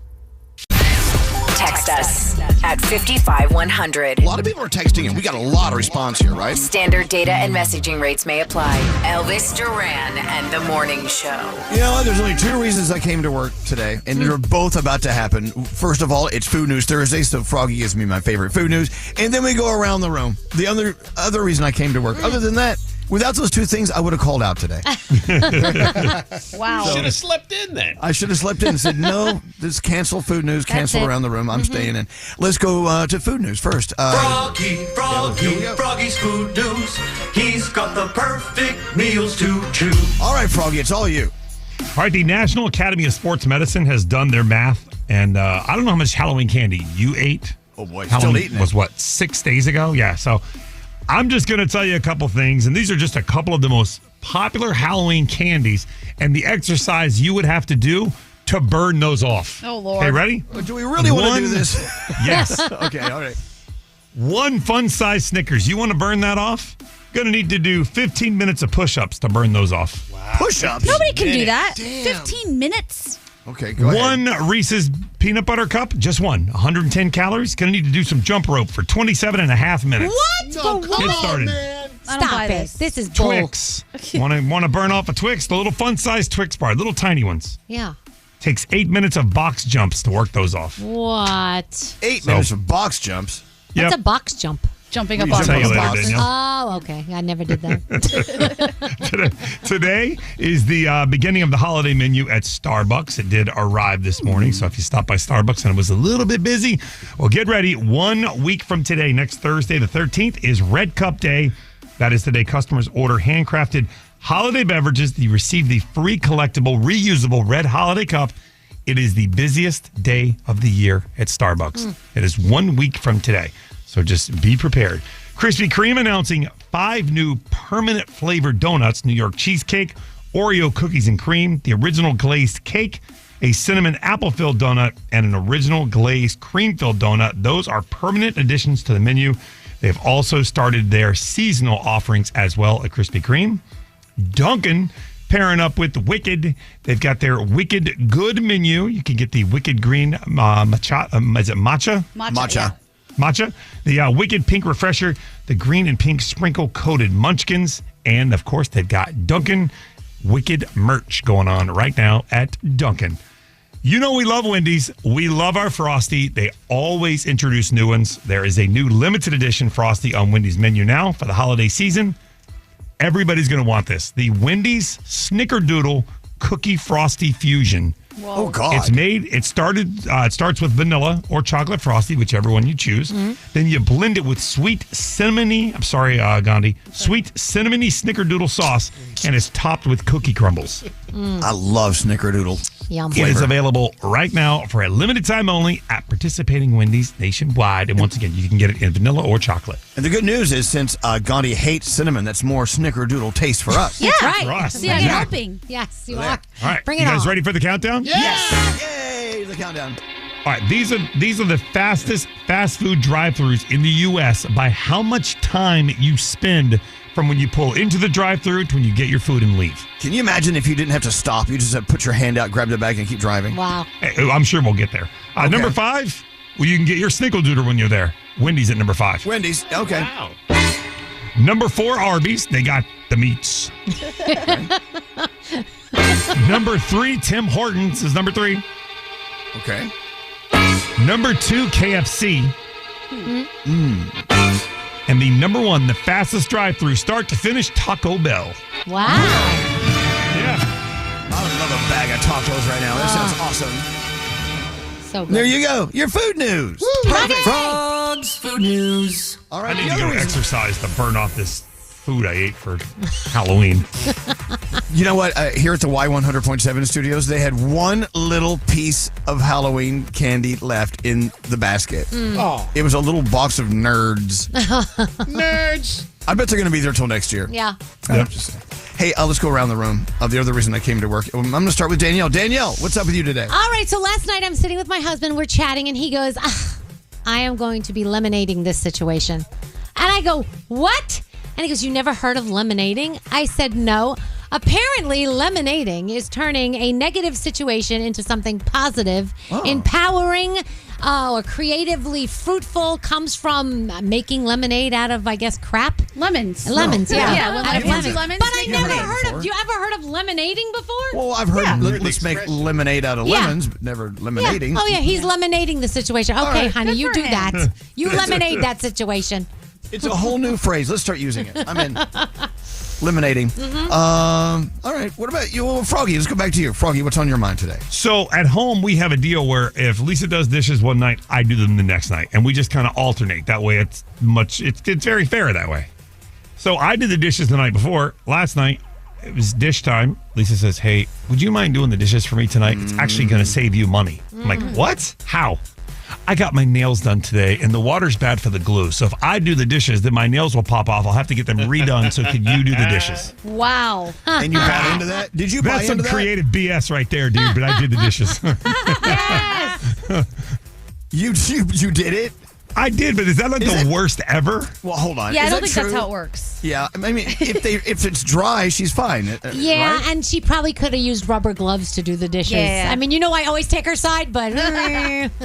Text us at 55100. A lot of people are texting in. We got a lot of response here, right? Standard data and messaging rates may apply. Elvis Duran and The Morning Show. You know, there's only two reasons I came to work today, and they're both about to happen. First of all, it's Food News Thursday, so Froggy gives me my favorite food news, and then we go around the room. The other reason I came to work, other than that, without those two things, I would have called out today. Wow. Should have slept in then. I should have slept in and said, no, this cancel food news, cancel around the room. I'm staying in. Let's go to food news first. Froggy's food news. He's got the perfect meals to chew. All right, Froggy, it's all you. All right, the National Academy of Sports Medicine has done their math, and I don't know how much Halloween candy you ate. Oh, boy, Halloween still eating it. was, what, 6 days ago? Yeah, so I'm just going to tell you a couple things, and these are just a couple of the most popular Halloween candies and the exercise you would have to do to burn those off. Oh, Lord. Okay, ready? Do we really want to do this? Yes. Okay, all right. One fun-size Snickers. You want to burn that off? Going to need to do 15 minutes of push-ups to burn those off. Wow. Push-ups? Nobody can do that. Damn. 15 minutes. Okay, go ahead. One Reese's peanut butter cup, just one. 110 calories. Going to need to do some jump rope for 27 and a half minutes. What? No, come Get on, started. man. Stop it. This is bull. Twix. Want to burn off a Twix? The little fun-sized Twix bar, little tiny ones. Yeah. Takes 8 minutes of box jumps to work those off. What? 8 minutes of box jumps. What's a box jump? Jumping I'll up on tell you the later, box. Danielle. Oh, okay. I never did that. Today is the beginning of the holiday menu at Starbucks. It did arrive this morning, so if you stopped by Starbucks and it was a little bit busy, well, get ready. 1 week from today, next Thursday, the 13th, is Red Cup Day. That is the day customers order handcrafted holiday beverages. You receive the free collectible, reusable Red Holiday Cup. It is the busiest day of the year at Starbucks. It is 1 week from today. So just be prepared. Krispy Kreme announcing 5 new permanent flavored donuts: New York cheesecake, Oreo cookies and cream, the original glazed cake, a cinnamon apple-filled donut, and an original glazed cream-filled donut. Those are permanent additions to the menu. They've also started their seasonal offerings as well at Krispy Kreme. Dunkin' pairing up with Wicked. They've got their Wicked Good menu. You can get the Wicked Green matcha. Is it matcha? Matcha. Yeah. Matcha, the Wicked Pink Refresher, the green and pink sprinkle-coated munchkins, and, of course, they've got Dunkin' Wicked merch going on right now at Dunkin'. You know we love Wendy's. We love our Frosty. They always introduce new ones. There is a new limited edition Frosty on Wendy's menu now for the holiday season. Everybody's going to want this. The Wendy's Snickerdoodle Cookie Frosty Fusion. Whoa. Oh, God. It starts with vanilla or chocolate frosty, whichever one you choose. Then you blend it with sweet cinnamony snickerdoodle sauce, and it's topped with cookie crumbles. I love snickerdoodle. Yum. It is available right now for a limited time only at participating Wendy's nationwide. And once again, you can get it in vanilla or chocolate. And the good news is, since Gandhi hates cinnamon, that's more snickerdoodle taste for us. Yeah, right. For us. See, I'm helping. Yes, you There. are. All right, Bring you it guys on. ready for the countdown? Yes! Yay! The countdown. All right, these are the fastest fast food drive-thrus in the U.S. by how much time you spend from when you pull into the drive-thru to when you get your food and leave. Can you imagine if you didn't have to stop? You just put your hand out, grab the bag, and keep driving. Wow. Hey, I'm sure we'll get there. Okay. Number 5, well, you can get your snickerdoodle when you're there. Wendy's at number 5. Wendy's, okay. Wow. Number 4, Arby's. They got the meats. Number 3, Tim Hortons is number 3. Okay. Number 2, KFC. And the number 1, the fastest drive-through, start to finish, Taco Bell. Wow. Yeah. I would love a bag of tacos right now. That sounds awesome. So good. There you go. Your food news. Perfect. Frogs food news. All I right. need to go exercise to burn off this food I ate for Halloween. You know what? Here at the Y100.7 studios, they had one little piece of Halloween candy left in the basket. Oh. It was a little box of nerds. Nerds. I bet they're going to be there till next year. Yeah. I'm just saying. Hey, let's go around the room. The other reason I came to work. I'm going to start with Danielle. Danielle, what's up with you today? All right, so last night I'm sitting with my husband. We're chatting, and he goes, I am going to be lemonading this situation. And I go, what? And he goes, you never heard of lemonading? I said, no. Apparently, lemonading is turning a negative situation into something positive, empowering, or creatively fruitful. Comes from making lemonade out of, I guess, crap. Lemons. Lemons, yeah. Yeah, when Out of lemons, lemons. But I never heard of. You ever heard of lemonading before? Well, I've heard let's make lemonade out of lemons, but never lemonading. Yeah. Oh, yeah, he's lemonading the situation. Okay, right. honey, you do that. You lemonade that situation. It's a whole new phrase. Let's start using it. I'm in. Lemonading. All right. What about you? Well, Froggy, let's go back to you. Froggy, what's on your mind today? So at home, we have a deal where if Lisa does dishes one night, I do them the next night. And we just kind of alternate. That way it's very fair that way. So I did the dishes the night before. Last night, it was dish time. Lisa says, hey, would you mind doing the dishes for me tonight? It's actually going to save you money. I'm like, what? How? I got my nails done today, and the water's bad for the glue. So if I do the dishes, then my nails will pop off. I'll have to get them redone. So could you do the dishes? Wow. And you bought into that? Did you buy That's into some that? creative BS right there, dude, but I did the dishes. You did it? I did, but is that like the worst ever? Well, hold on. Yeah, Is I don't that think that's true? how it works. Yeah, I mean, if it's dry, she's fine. Yeah, right? and she probably could have used rubber gloves to do the dishes. Yeah. I mean, I always take her side, but...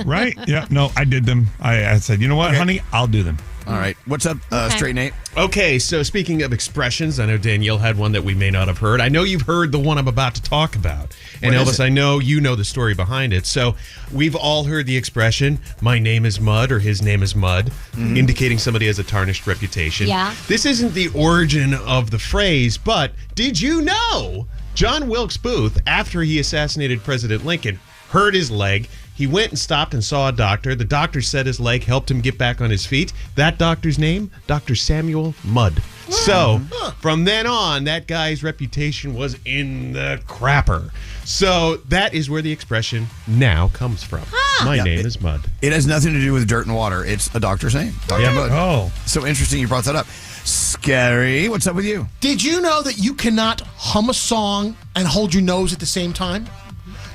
Right? Yeah, no, I did them. I said, you know what, honey? I'll do them. All right. What's up, Straight Nate? Okay, so speaking of expressions, I know Danielle had one that we may not have heard. I know you've heard the one I'm about to talk about. And What is Elvis, it? I know you know the story behind it. So we've all heard the expression, my name is Mud or his name is Mud, indicating somebody has a tarnished reputation. Yeah. This isn't the origin of the phrase, but did you know John Wilkes Booth, after he assassinated President Lincoln, hurt his leg? He went and stopped and saw a doctor. The doctor set his leg, helped him get back on his feet. That doctor's name? Dr. Samuel Mudd. So, from then on, that guy's reputation was in the crapper. So, that is where the expression now comes from. My name is Mudd. It has nothing to do with dirt and water. It's a doctor's name. Dr. Mudd. Oh. So interesting you brought that up. Scary. What's up with you? Did you know that you cannot hum a song and hold your nose at the same time?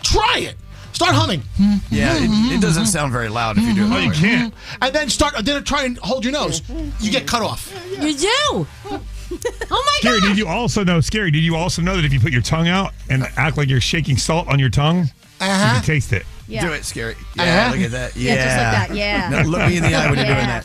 Try it. Start humming. Yeah, it doesn't sound very loud if you do it. Oh, you can't. And then try and hold your nose. You get cut off. You do? Oh, my Scary, God. did you also know that if you put your tongue out and act like you're shaking salt on your tongue, you can taste it? Yeah. Do it, Scary. Yeah, look at that. Yeah. Yeah, just like that. Yeah. Now, look me in the eye when you're doing Yeah.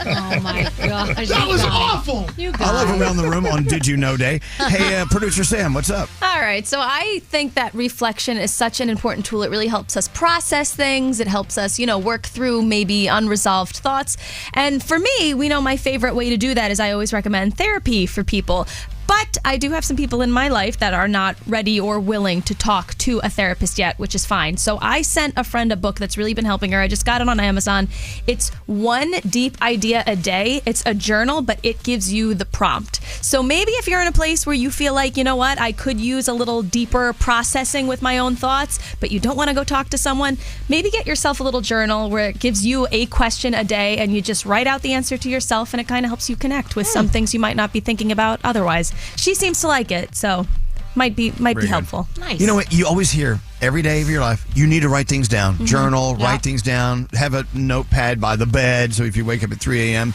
Oh, my gosh. That was awful. You I love guys. around the room on Did You Know Day. Hey, producer Sam, what's up? All right, so I think that reflection is such an important tool. It really helps us process things. It helps us, work through maybe unresolved thoughts. And for me, we know my favorite way to do that is I always recommend therapy for people. But I do have some people in my life that are not ready or willing to talk to a therapist yet, which is fine. So I sent a friend a book that's really been helping her. I just got it on Amazon. It's One Deep Idea a Day. It's a journal, but it gives you the prompt. So maybe if you're in a place where you feel like, I could use a little deeper processing with my own thoughts, but you don't want to go talk to someone, maybe get yourself a little journal where it gives you a question a day and you just write out the answer to yourself, and it kind of helps you connect with some things you might not be thinking about otherwise. She seems to like it, so might be helpful. Nice. You know what? You always hear every day of your life, you need to write things down. Journal, Yeah. write things down, have a notepad by the bed. So if you wake up at 3 a.m.,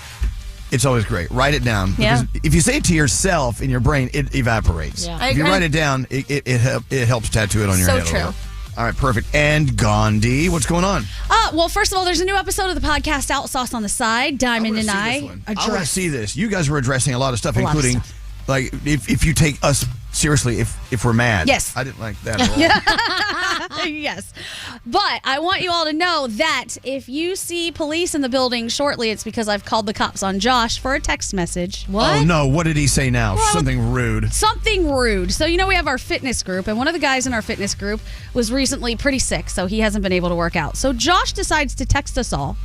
it's always great. Write it down. Yeah. Because if you say it to yourself in your brain, it evaporates. Yeah. I If you agree. write it down, it helps tattoo it on your So head. a true. little. All right, perfect. And Gandhi, what's going on? Well, first of all, there's a new episode of the podcast Out Sauce on the Side. Diamond and I want to see this. You guys were addressing a lot of stuff, A lot of including like if you take us seriously, if we're mad. Yes. I didn't like that at all. Yes. But I want you all to know that if you see police in the building shortly, it's because I've called the cops on Josh for a text message. Oh, no. What did he say now? Well, Something rude. Something rude. So, we have our fitness group, and one of the guys in our fitness group was recently pretty sick, so he hasn't been able to work out. So Josh decides to text us all.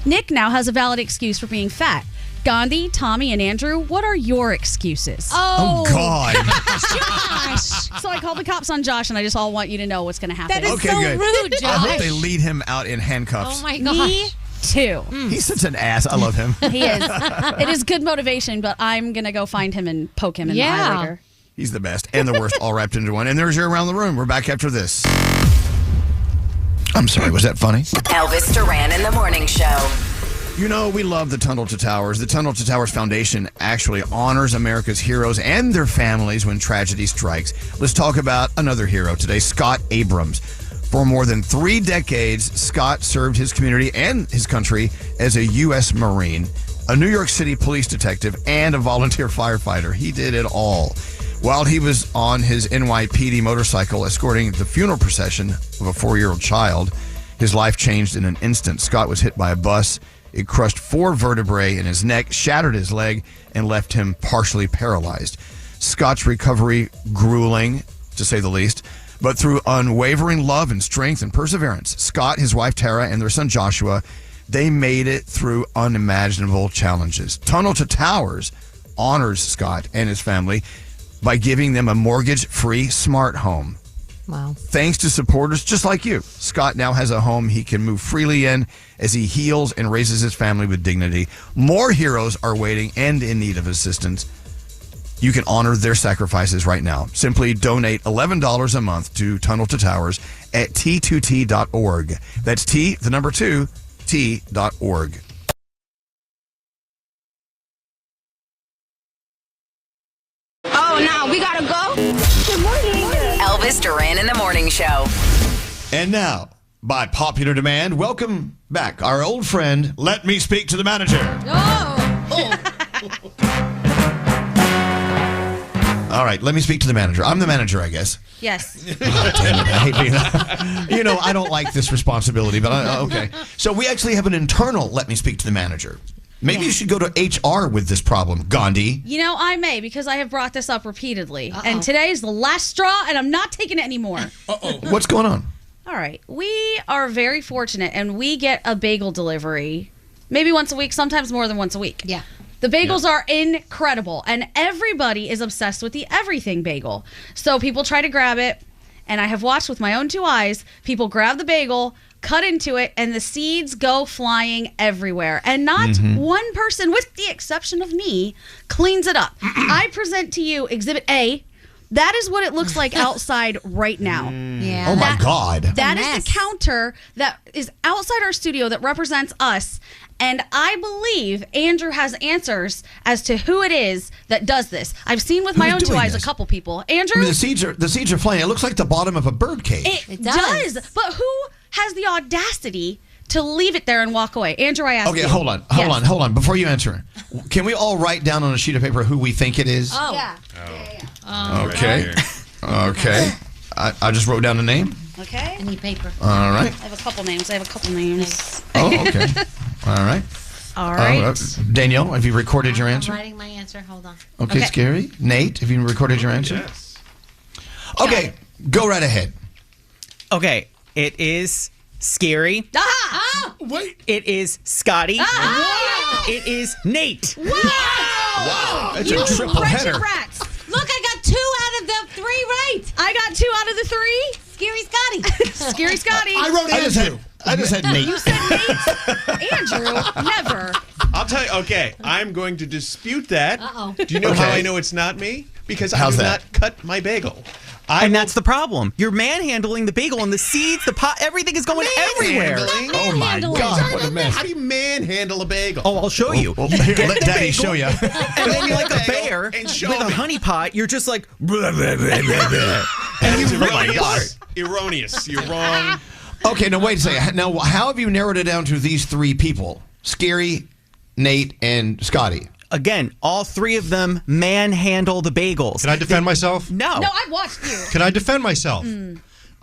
Nick now has a valid excuse for being fat. Gandhi, Tommy, and Andrew, what are your excuses? Oh, God. Josh! So I called the cops on Josh, and I just all want you to know what's going to happen. That is so rude, Josh. I hope they lead him out in handcuffs. Oh, my gosh. Me too. He's such an ass. I love him. He is. It is good motivation, but I'm going to go find him and poke him in the eye later. He's the best and the worst, all wrapped into one. And there's your Around the Room. We're back after this. I'm sorry, was that funny? Elvis Duran in the Morning Show. We love the Tunnel to Towers. The Tunnel to Towers Foundation actually honors America's heroes and their families when tragedy strikes. Let's talk about another hero today, Scott Abrams. For more than 3 decades, Scott served his community and his country as a U.S. Marine, a New York City police detective, and a volunteer firefighter. He did it all. While he was on his NYPD motorcycle escorting the funeral procession of a 4-year-old child, his life changed in an instant. Scott was hit by a bus. It crushed 4 vertebrae in his neck, shattered his leg, and left him partially paralyzed. Scott's recovery grueling, to say the least, but through unwavering love and strength and perseverance, Scott, his wife Tara, and their son Joshua, they made it through unimaginable challenges. Tunnel to Towers honors Scott and his family by giving them a mortgage-free smart home. Wow. Thanks to supporters just like you, Scott now has a home he can move freely in as he heals and raises his family with dignity. More heroes are waiting and in need of assistance. You can honor their sacrifices right now. Simply donate $11 a month to Tunnel to Towers at T2T.org. That's T, the number 2, T.org. Oh, now we gotta go. Good morning. Elvis Duran in the Morning Show. And now, by popular demand, welcome back our old friend, Let Me Speak to the Manager. All right, let me speak to the manager. I'm the manager, I guess. Yes. Oh, damn it, I hate being I don't like this responsibility, but okay. So we actually have an internal Let Me Speak to the Manager. Maybe you should go to HR with this problem, Gandhi. I may, because I have brought this up repeatedly. And today is the last straw, and I'm not taking it anymore. What's going on? All right. We are very fortunate, and we get a bagel delivery maybe once a week, sometimes more than once a week. Yeah. The bagels are incredible, and everybody is obsessed with the everything bagel. So people try to grab it, and I have watched with my own 2 eyes, people grab the bagel, cut into it, and the seeds go flying everywhere. And not one person, with the exception of me, cleans it up. I present to you Exhibit A. That is what it looks like outside right now. Yeah. Oh, my God. That is the counter that is outside our studio that represents us. And I believe Andrew has answers as to who it is that does this. I've seen with my own 2 eyes a couple people. Andrew? The seeds are flying. It looks like the bottom of a bird cage. It does. But who has the audacity to leave it there and walk away? Andrew, I ask you. Okay, hold on. Before you answer, can we all write down on a sheet of paper who we think it is? Oh. Yeah. Okay. Okay. I just wrote down a name. Okay. I need paper. All right. I have a couple names. Oh, okay. All right. All right. Danielle, have you recorded your answer? I'm writing my answer. Hold on. Okay, Scary. Nate, have you recorded your answer? Yes. Okay, go right ahead. Okay, it is Scary. Wait. It is Scotty. It is Nate. Wow. That's a triple header. Rats. Look, I got 2 out of the 3 right. I got 2 out of the 3. Scary Scotty. Scary Scotty. I wrote Andrew. I just had Nate. You said Nate. Andrew. Never. I'll tell you. Okay, I'm going to dispute that. Uh-oh. Do you know how Okay. I know it's not me? Because I How's did that? not cut my bagel. And that's the problem. You're manhandling the bagel and the seeds, the pot, everything is going everywhere. Oh my God, what a mess. How do you manhandle a bagel? Oh, I'll show you. Well, here, let Daddy show you. And then you're like a bear And show with a me. honey pot. You're just like, blah, blah, blah, blah, blah. Erroneous. You're wrong. Okay, now wait a second. Now, how have you narrowed it down to these three people? Scary, Nate, and Scotty. Again, all three of them manhandle the bagels. Can I defend myself? No. No, I watched you. Can I defend myself?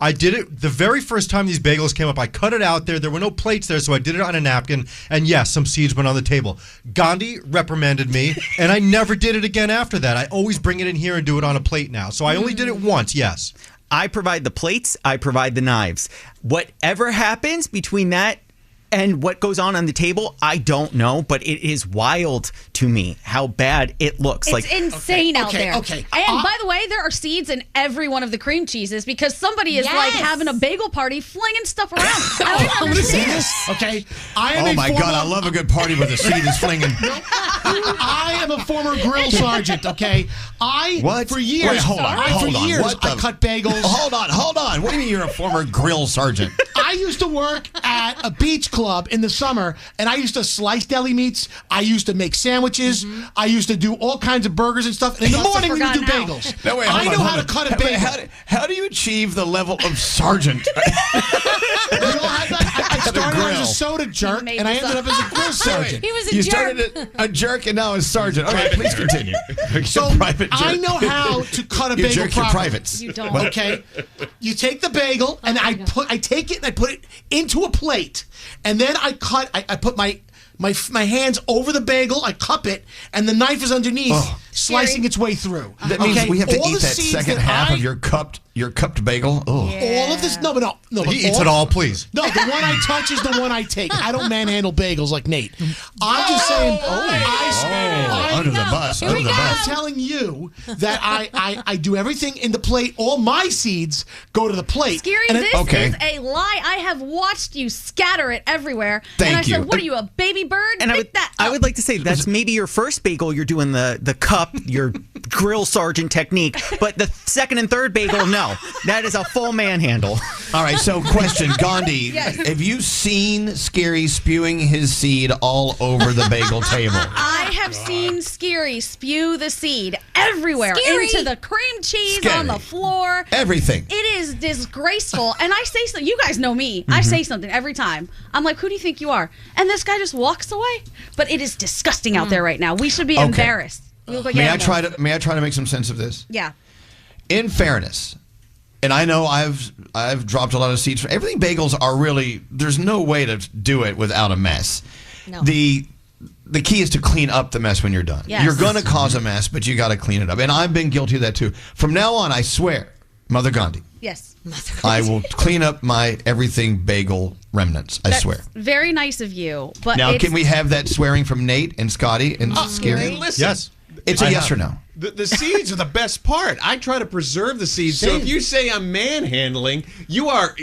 I did it the very first time these bagels came up. I cut it out there. There were no plates there, so I did it on a napkin. And yes, some seeds went on the table. Gandhi reprimanded me, and I never did it again after that. I always bring it in here and do it on a plate now. So I only did it once, yes. I provide the plates. I provide the knives. Whatever happens between that and what goes on the table, I don't know, but it is wild to me how bad it looks. It's insane out there. Okay. And by the way, there are seeds in every one of the cream cheeses because somebody is like having a bagel party, flinging stuff around. I don't understand this. Okay. Oh my God, I love a good party where the seed is flinging. I am a former grill sergeant, okay? For years, Wait, hold on. I cut bagels. Hold on. What do you mean you're a former grill sergeant? I used to work at a beach club in the summer, and I used to slice deli meats. I used to make sandwiches. I used to do all kinds of burgers and stuff. And in the morning, we would do bagels. No, wait, I know how to cut a bagel. How do you achieve the level of sergeant? I started as a soda jerk, and I ended up as a grill sergeant. He was a You jerk. started a jerk and now a sergeant. Okay, please continue. So private jerk. I know how to cut a You bagel jerk your properly. privates. You don't. Okay, you take the bagel and I take it and I put it into a plate, and then I put my hands over the bagel, I cup it, and the knife is underneath, slicing its way through. That means we have to All eat the that seeds second half of your cupped bagel. Oh. All of this, no. He eats it all, please. No, the one I touch is the one I take. I don't manhandle bagels like Nate. I'm just saying. Under the bus. Under the I'm bus. telling you that I do everything in the plate. All my seeds go to the plate. Scary, this is a lie. I have watched you scatter it everywhere. And I said, what are you, a baby bird? And I would like to say that's maybe your first bagel. You're doing the cup, your grill sergeant technique. But the second and third bagel, no. That is a full manhandle. All right, so question, Gandhi. Yes. Have you seen Scary spewing his seed all over the bagel table? I have seen Scary spew the seed everywhere into the cream cheese on the floor. Everything. It is disgraceful. And I say something. You guys know me. I say something every time. I'm like, who do you think you are? And this guy just walks away. But it is disgusting out there right now. We should be embarrassed. We look like May I animals. try to make some sense of this? Yeah. In fairness, and I know I've dropped a lot of seeds. Everything bagels are really, there's no way to do it without a mess. No. The key is to clean up the mess when you're done. Yes. You're going to cause a mess, but you got to clean it up. And I've been guilty of that too. From now on, I swear, Mother Gandhi, Yes. I will clean up my everything bagel remnants. I swear. Very nice of you. But Now, can we have that swearing from Nate and Scotty and Scary? Listen, Yes. It's a yes or no. The seeds are the best part. I try to preserve the seeds. So if you say I'm manhandling, you are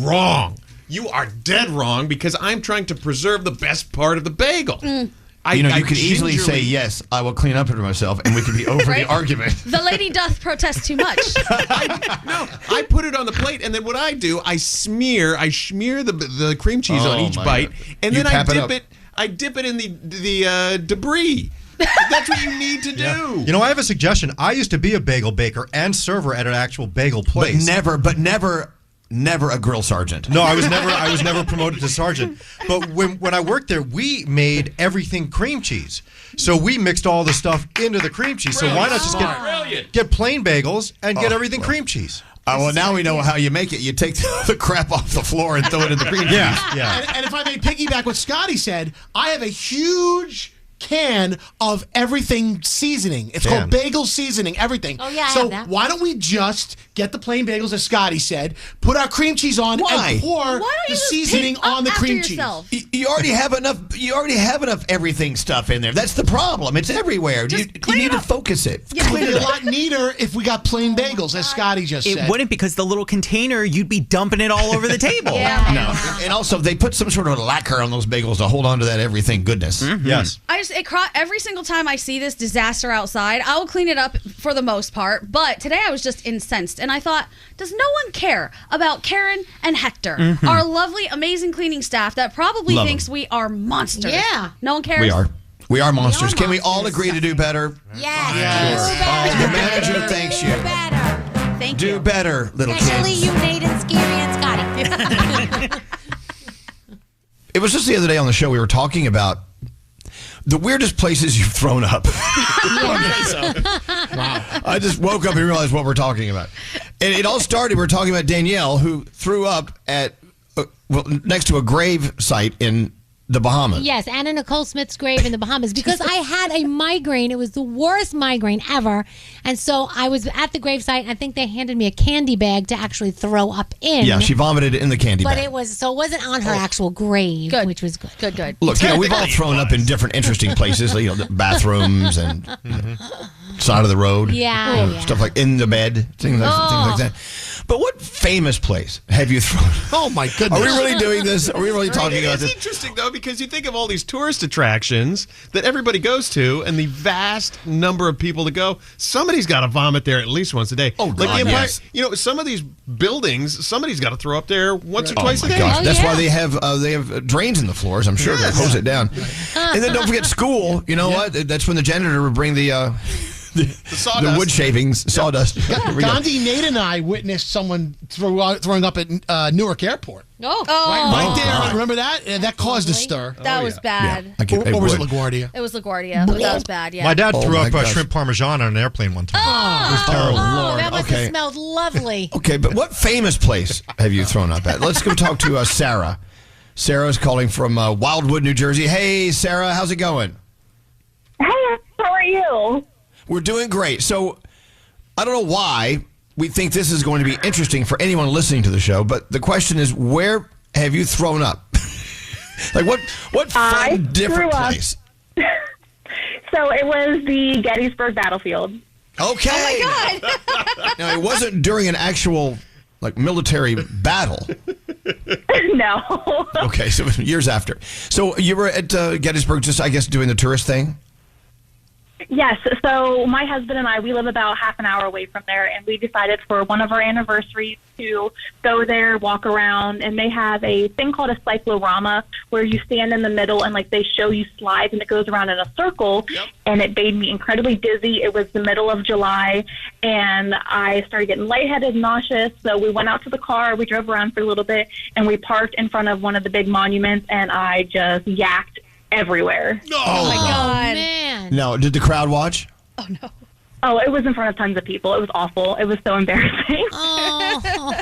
wrong. You are dead wrong because I'm trying to preserve the best part of the bagel. You could easily say, yes, I will clean up after myself, and we could be over the argument. The lady doth protest too much. I put it on the plate, and then what I do, I smear the cream cheese on each bite, and then I dip it in the debris. That's what you need to do. Yeah. You know, I have a suggestion. I used to be a bagel baker and server at an actual bagel place. But never a grill sergeant. No, I was never promoted to sergeant. But when I worked there, we made everything cream cheese. So we mixed all the stuff into the cream cheese. So why not just get plain bagels and get everything cream cheese? Well, now we know how you make it. You take the crap off the floor and throw it in the cream cheese. Yeah. And if I may piggyback what Scotty said, I have a huge can of everything seasoning. It's called bagel seasoning, everything. Oh, yeah, I so have that. why don't we just get the plain bagels, as Scotty said, put our cream cheese on, and pour the seasoning on the cream cheese? You already have enough. You already have enough everything stuff in there. That's the problem. It's everywhere. You need to focus it. It would be a lot neater if we got plain bagels, as Scotty just said. It wouldn't, because the little container, you'd be dumping it all over the table. No. And also, they put some sort of lacquer on those bagels to hold on to that everything goodness. Yes. Every single time I see this disaster outside, I will clean it up for the most part. But today I was just incensed, and I thought, does no one care about Karen and Hector, our lovely, amazing cleaning staff that probably thinks we are monsters? Yeah. No one cares? We are monsters. Can we all agree to do better? Yes. The manager thanks you. Better. Thank Do you. better, little Especially kids. you, Nate and Scary and Scotty. It was just the other day on the show we were talking about the weirdest places you've thrown up. I just woke up and realized what we're talking about. And it all started, we were talking about Danielle, who threw up at next to a grave site in the Bahamas. Yes, Anna Nicole Smith's grave in the Bahamas, because I had a migraine. It was the worst migraine ever. And so I was at the gravesite. I think they handed me a candy bag to actually throw up in. Yeah, she vomited in the candy But bag. it wasn't on her actual grave, which was good. Good. Look, we've all thrown up in different interesting places, the bathrooms and side of the road. Yeah. Stuff like in the bed, things like that. But what famous place have you thrown? Oh my goodness! Are we really doing this? Are we really talking about It's this? interesting though, because you think of all these tourist attractions that everybody goes to, and the vast number of people that go. Somebody's got to vomit there at least once a day. Oh, like God, the Empire, yes. Some of these buildings, somebody's got to throw up there once or twice a day. Gosh, that's why they have drains in the floors. I'm sure to hose it down. And then don't forget school. You know what? That's when the janitor would bring the wood shavings, sawdust. Gandhi, Nate, and I witnessed someone throwing up at Newark Airport. Oh. Right there. God. Remember that? That caused a stir. That was bad. Or was it LaGuardia? It was LaGuardia, but that was bad, yeah. My dad threw up gosh. shrimp parmesan on an airplane one time. It was terrible. That must have smelled lovely. Okay, but what famous place have you thrown up at? Let's go talk to Sarah. Sarah's calling from Wildwood, New Jersey. Hey, Sarah, how's it going? Hey, how are you? We're doing great. So, I don't know why we think this is going to be interesting for anyone listening to the show, but the question is, where have you thrown up? Like, what fun, different place? So, it was the Gettysburg battlefield. Okay. Oh, my God. Now, it wasn't during an actual, military battle. No. Okay, so years after. So, you were at Gettysburg just, I guess, doing the tourist thing? Yes. So my husband and I, we live about half an hour away from there, and we decided for one of our anniversaries to go there, walk around, and they have a thing called a cyclorama where you stand in the middle and they show you slides and it goes around in a circle. Yep. And it made me incredibly dizzy. It was the middle of July and I started getting lightheaded and nauseous. So we went out to the car, we drove around for a little bit, and we parked in front of one of the big monuments, and I just yacked everywhere. Oh my God. Man. Now, did the crowd watch? Oh, it was in front of tons of people. It was awful. It was so embarrassing. Oh.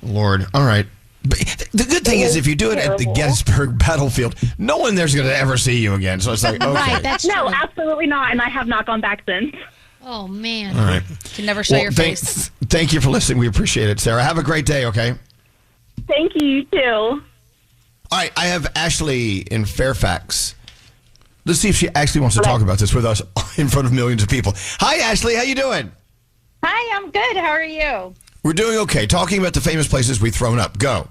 Lord. All right. But the good thing is if you do it at the Gettysburg battlefield, no one there's going to ever see you again. So it's like, okay. Right, that's no, true. absolutely not. And I have not gone back since. Oh, man. All right. Can never show your face. Thank you for listening. We appreciate it, Sarah. Have a great day, okay? Thank you, you too. All right, I have Ashley in Fairfax. Let's see if she actually wants to talk about this with us in front of millions of people. Hi, Ashley. How you doing? Hi, I'm good. How are you? We're doing okay. Talking about the famous places we've thrown up. Go.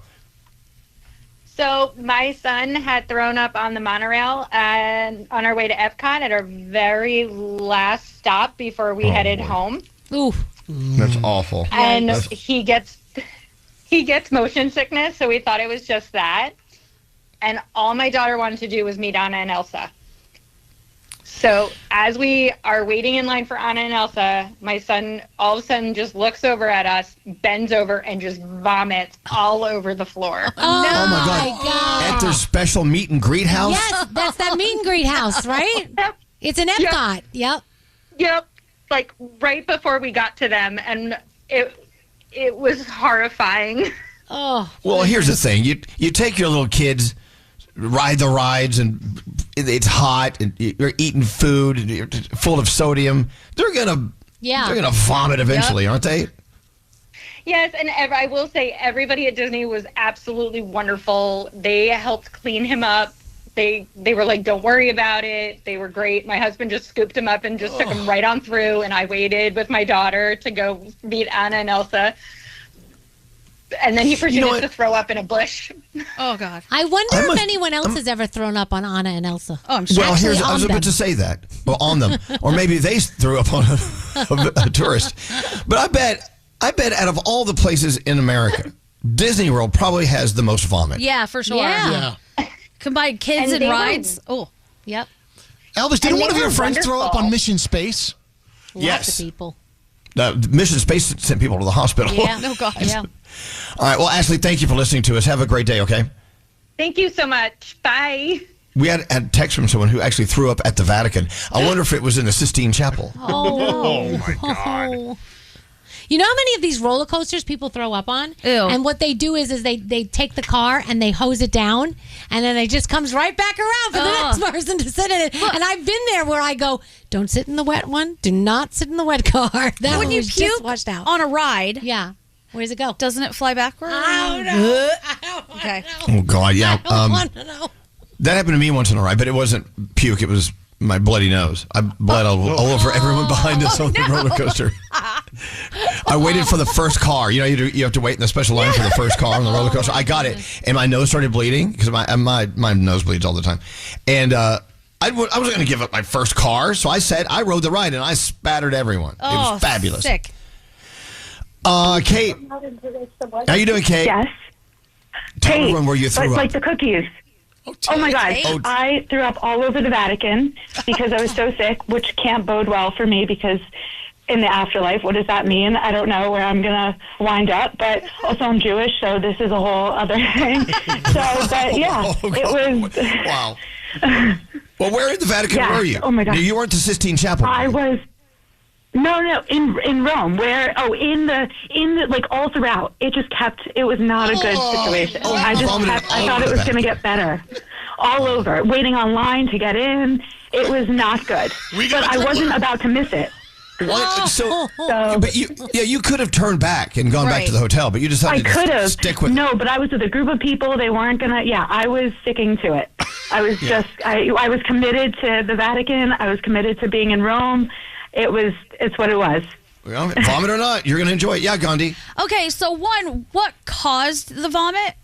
So my son had thrown up on the monorail and on our way to Epcot at our very last stop before we headed home. Ooh. That's awful. And he gets motion sickness, so we thought it was just that. And all my daughter wanted to do was meet Anna and Elsa. So as we are waiting in line for Anna and Elsa, my son all of a sudden just looks over at us, bends over, and just vomits all over the floor. Oh my God. At their special meet and greet house? Yes, that's that meet and greet house, right? It's an Epcot. Yep. Like right before we got to them, and it was horrifying. Oh. Well, here's the thing. You take your little kids, ride the rides, and it's hot, and you're eating food, and you're full of sodium. They're gonna vomit eventually, aren't they? Yes, and I will say everybody at Disney was absolutely wonderful. They helped clean him up. They were like, don't worry about it. They were great. My husband just scooped him up and just took him right on through, and I waited with my daughter to go meet Anna and Elsa. And then he proceeded to throw up in a bush. Oh, God. I wonder if anyone else has ever thrown up on Anna and Elsa. Oh, I'm sure. Well, I was about to say that. Well, on them. Or maybe they threw up on a tourist. But I bet out of all the places in America, Disney World probably has the most vomit. Yeah, for sure. Yeah. Combined kids and rides. Oh, yep. Elvis, didn't one of your friends throw up on Mission Space? Lots of people. Mission Space sent people to the hospital. Yeah. Oh, God. Yeah. All right. Well, Ashley, thank you for listening to us. Have a great day, okay? Thank you so much. Bye. We had a text from someone who actually threw up at the Vatican. I wonder if it was in the Sistine Chapel. Oh, my God. You know how many of these roller coasters people throw up on? Ew. And what they do is they take the car and they hose it down, and then it just comes right back around for the next person to sit in it. And I've been there where I go, don't sit in the wet one. Do not sit in the wet car. That When one you was puke just washed out. on a ride, Yeah. Where does it go? doesn't it fly backward? I don't know. Okay. Oh, God, yeah. I want to know. That happened to me once in a ride, but it wasn't puke. It was my bloody nose. I bled all over everyone behind us on the roller coaster. I waited for the first car. You know, you have to wait in the special line for the first car on the roller coaster. I got it, and my nose started bleeding because my nose bleeds all the time. And I wasn't going to give up my first car, so I rode the ride, and I spattered everyone. It was fabulous. Sick. Kate, how you doing, Kate? Yes. Tell everyone where you threw up. Like the cookies. Oh my God. I threw up all over the Vatican because I was so sick, which can't bode well for me because in the afterlife, what does that mean? I don't know where I'm going to wind up, but also I'm Jewish, so this is a whole other thing. It was... Wow. Well, where in the Vatican were you? Oh my God. You weren't to Sistine Chapel. I was... No, in Rome, in the like all throughout, it just kept. It was not a good situation. I thought it was going to get better, all over. Waiting online to get in, it was not good. But I wasn't about to miss it. What? But you could have turned back and gone back to the hotel, but you decided to stick with it. No, but I was with a group of people. They weren't gonna. Yeah, I was sticking to it. I was I was committed to the Vatican. I was committed to being in Rome. It's what it was. Well, vomit or not, you're going to enjoy it. Yeah, Gandhi. Okay, so what caused the vomit?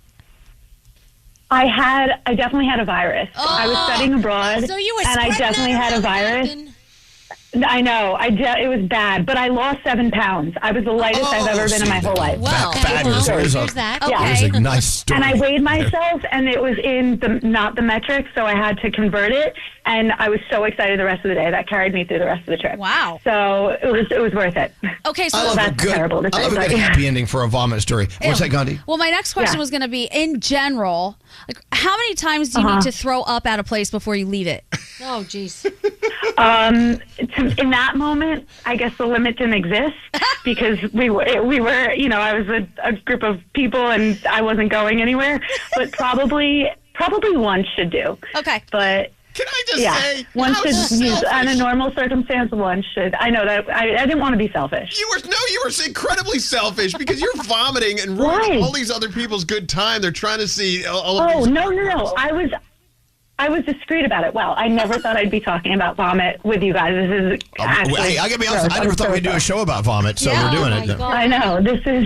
I definitely had a virus. I was studying abroad, So you were and I spreading definitely it had a around the virus. Vatican. I know. It was bad, but I lost 7 pounds. I was the lightest I've ever been in my whole life. Wow. Fabulous. There's that. a nice story. And I weighed myself, and it was in not the metric, so I had to convert it. And I was so excited the rest of the day. That carried me through the rest of the trip. Wow. So it was worth it. Okay, so I love terrible to I say, love a but good yeah. happy ending for a vomit story. What's that, Gandhi? Well, my next question was going to be, in general, like how many times do you need to throw up at a place before you leave it? Oh, jeez. In that moment, I guess the limit didn't exist because we were, I was a group of people and I wasn't going anywhere. But probably one should do. Okay. But can I just say, one should use on a normal circumstance. One should. I know that I didn't want to be selfish. You were incredibly selfish because you're vomiting and ruining all these other people's good time. They're trying to see all of these. No. I was discreet about it. Well, I never thought I'd be talking about vomit with you guys. This is actually hey, I gotta be honest. I never thought we'd do a show about vomit, so we're doing it. I know. This is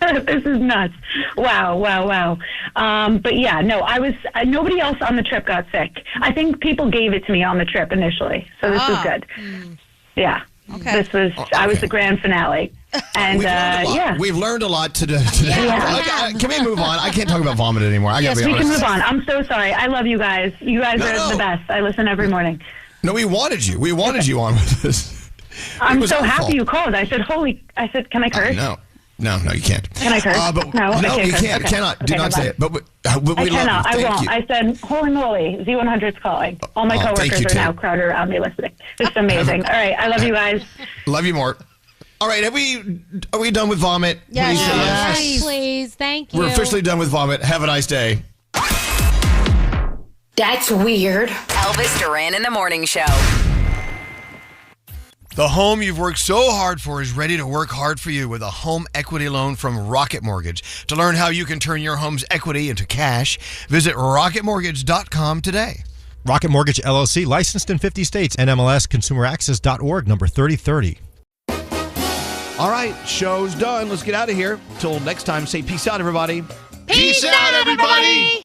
this is nuts. Wow. But yeah, no, nobody else on the trip got sick. I think people gave it to me on the trip initially, so this was good. Yeah. Okay. I was the grand finale. And we've learned a lot today. Can we move on? I can't talk about vomit anymore. I gotta be honest. We can move on. I'm so sorry. I love you guys. You guys are the best. I listen every morning. No, we wanted you. We wanted you on with this. I'm so happy you called. I said, can I curse? No, you can't. Can I curse? No, you curse. can't. Okay. Cannot. Okay, Do not say it. But we love you. I Thank won't. you. I said, holy moly, Z100's calling. All my coworkers are now crowded around me listening. It's amazing. All right, I love you guys. Love you more. All right, are we done with vomit? Yes, please. Thank you. We're officially done with vomit. Have a nice day. That's weird. Elvis Duran in the Morning Show. The home you've worked so hard for is ready to work hard for you with a home equity loan from Rocket Mortgage. To learn how you can turn your home's equity into cash, visit rocketmortgage.com today. Rocket Mortgage, LLC, licensed in 50 states. NMLS ConsumerAccess.org, number 3030. All right, show's done. Let's get out of here. Till next time, say peace out, everybody. Peace out, everybody.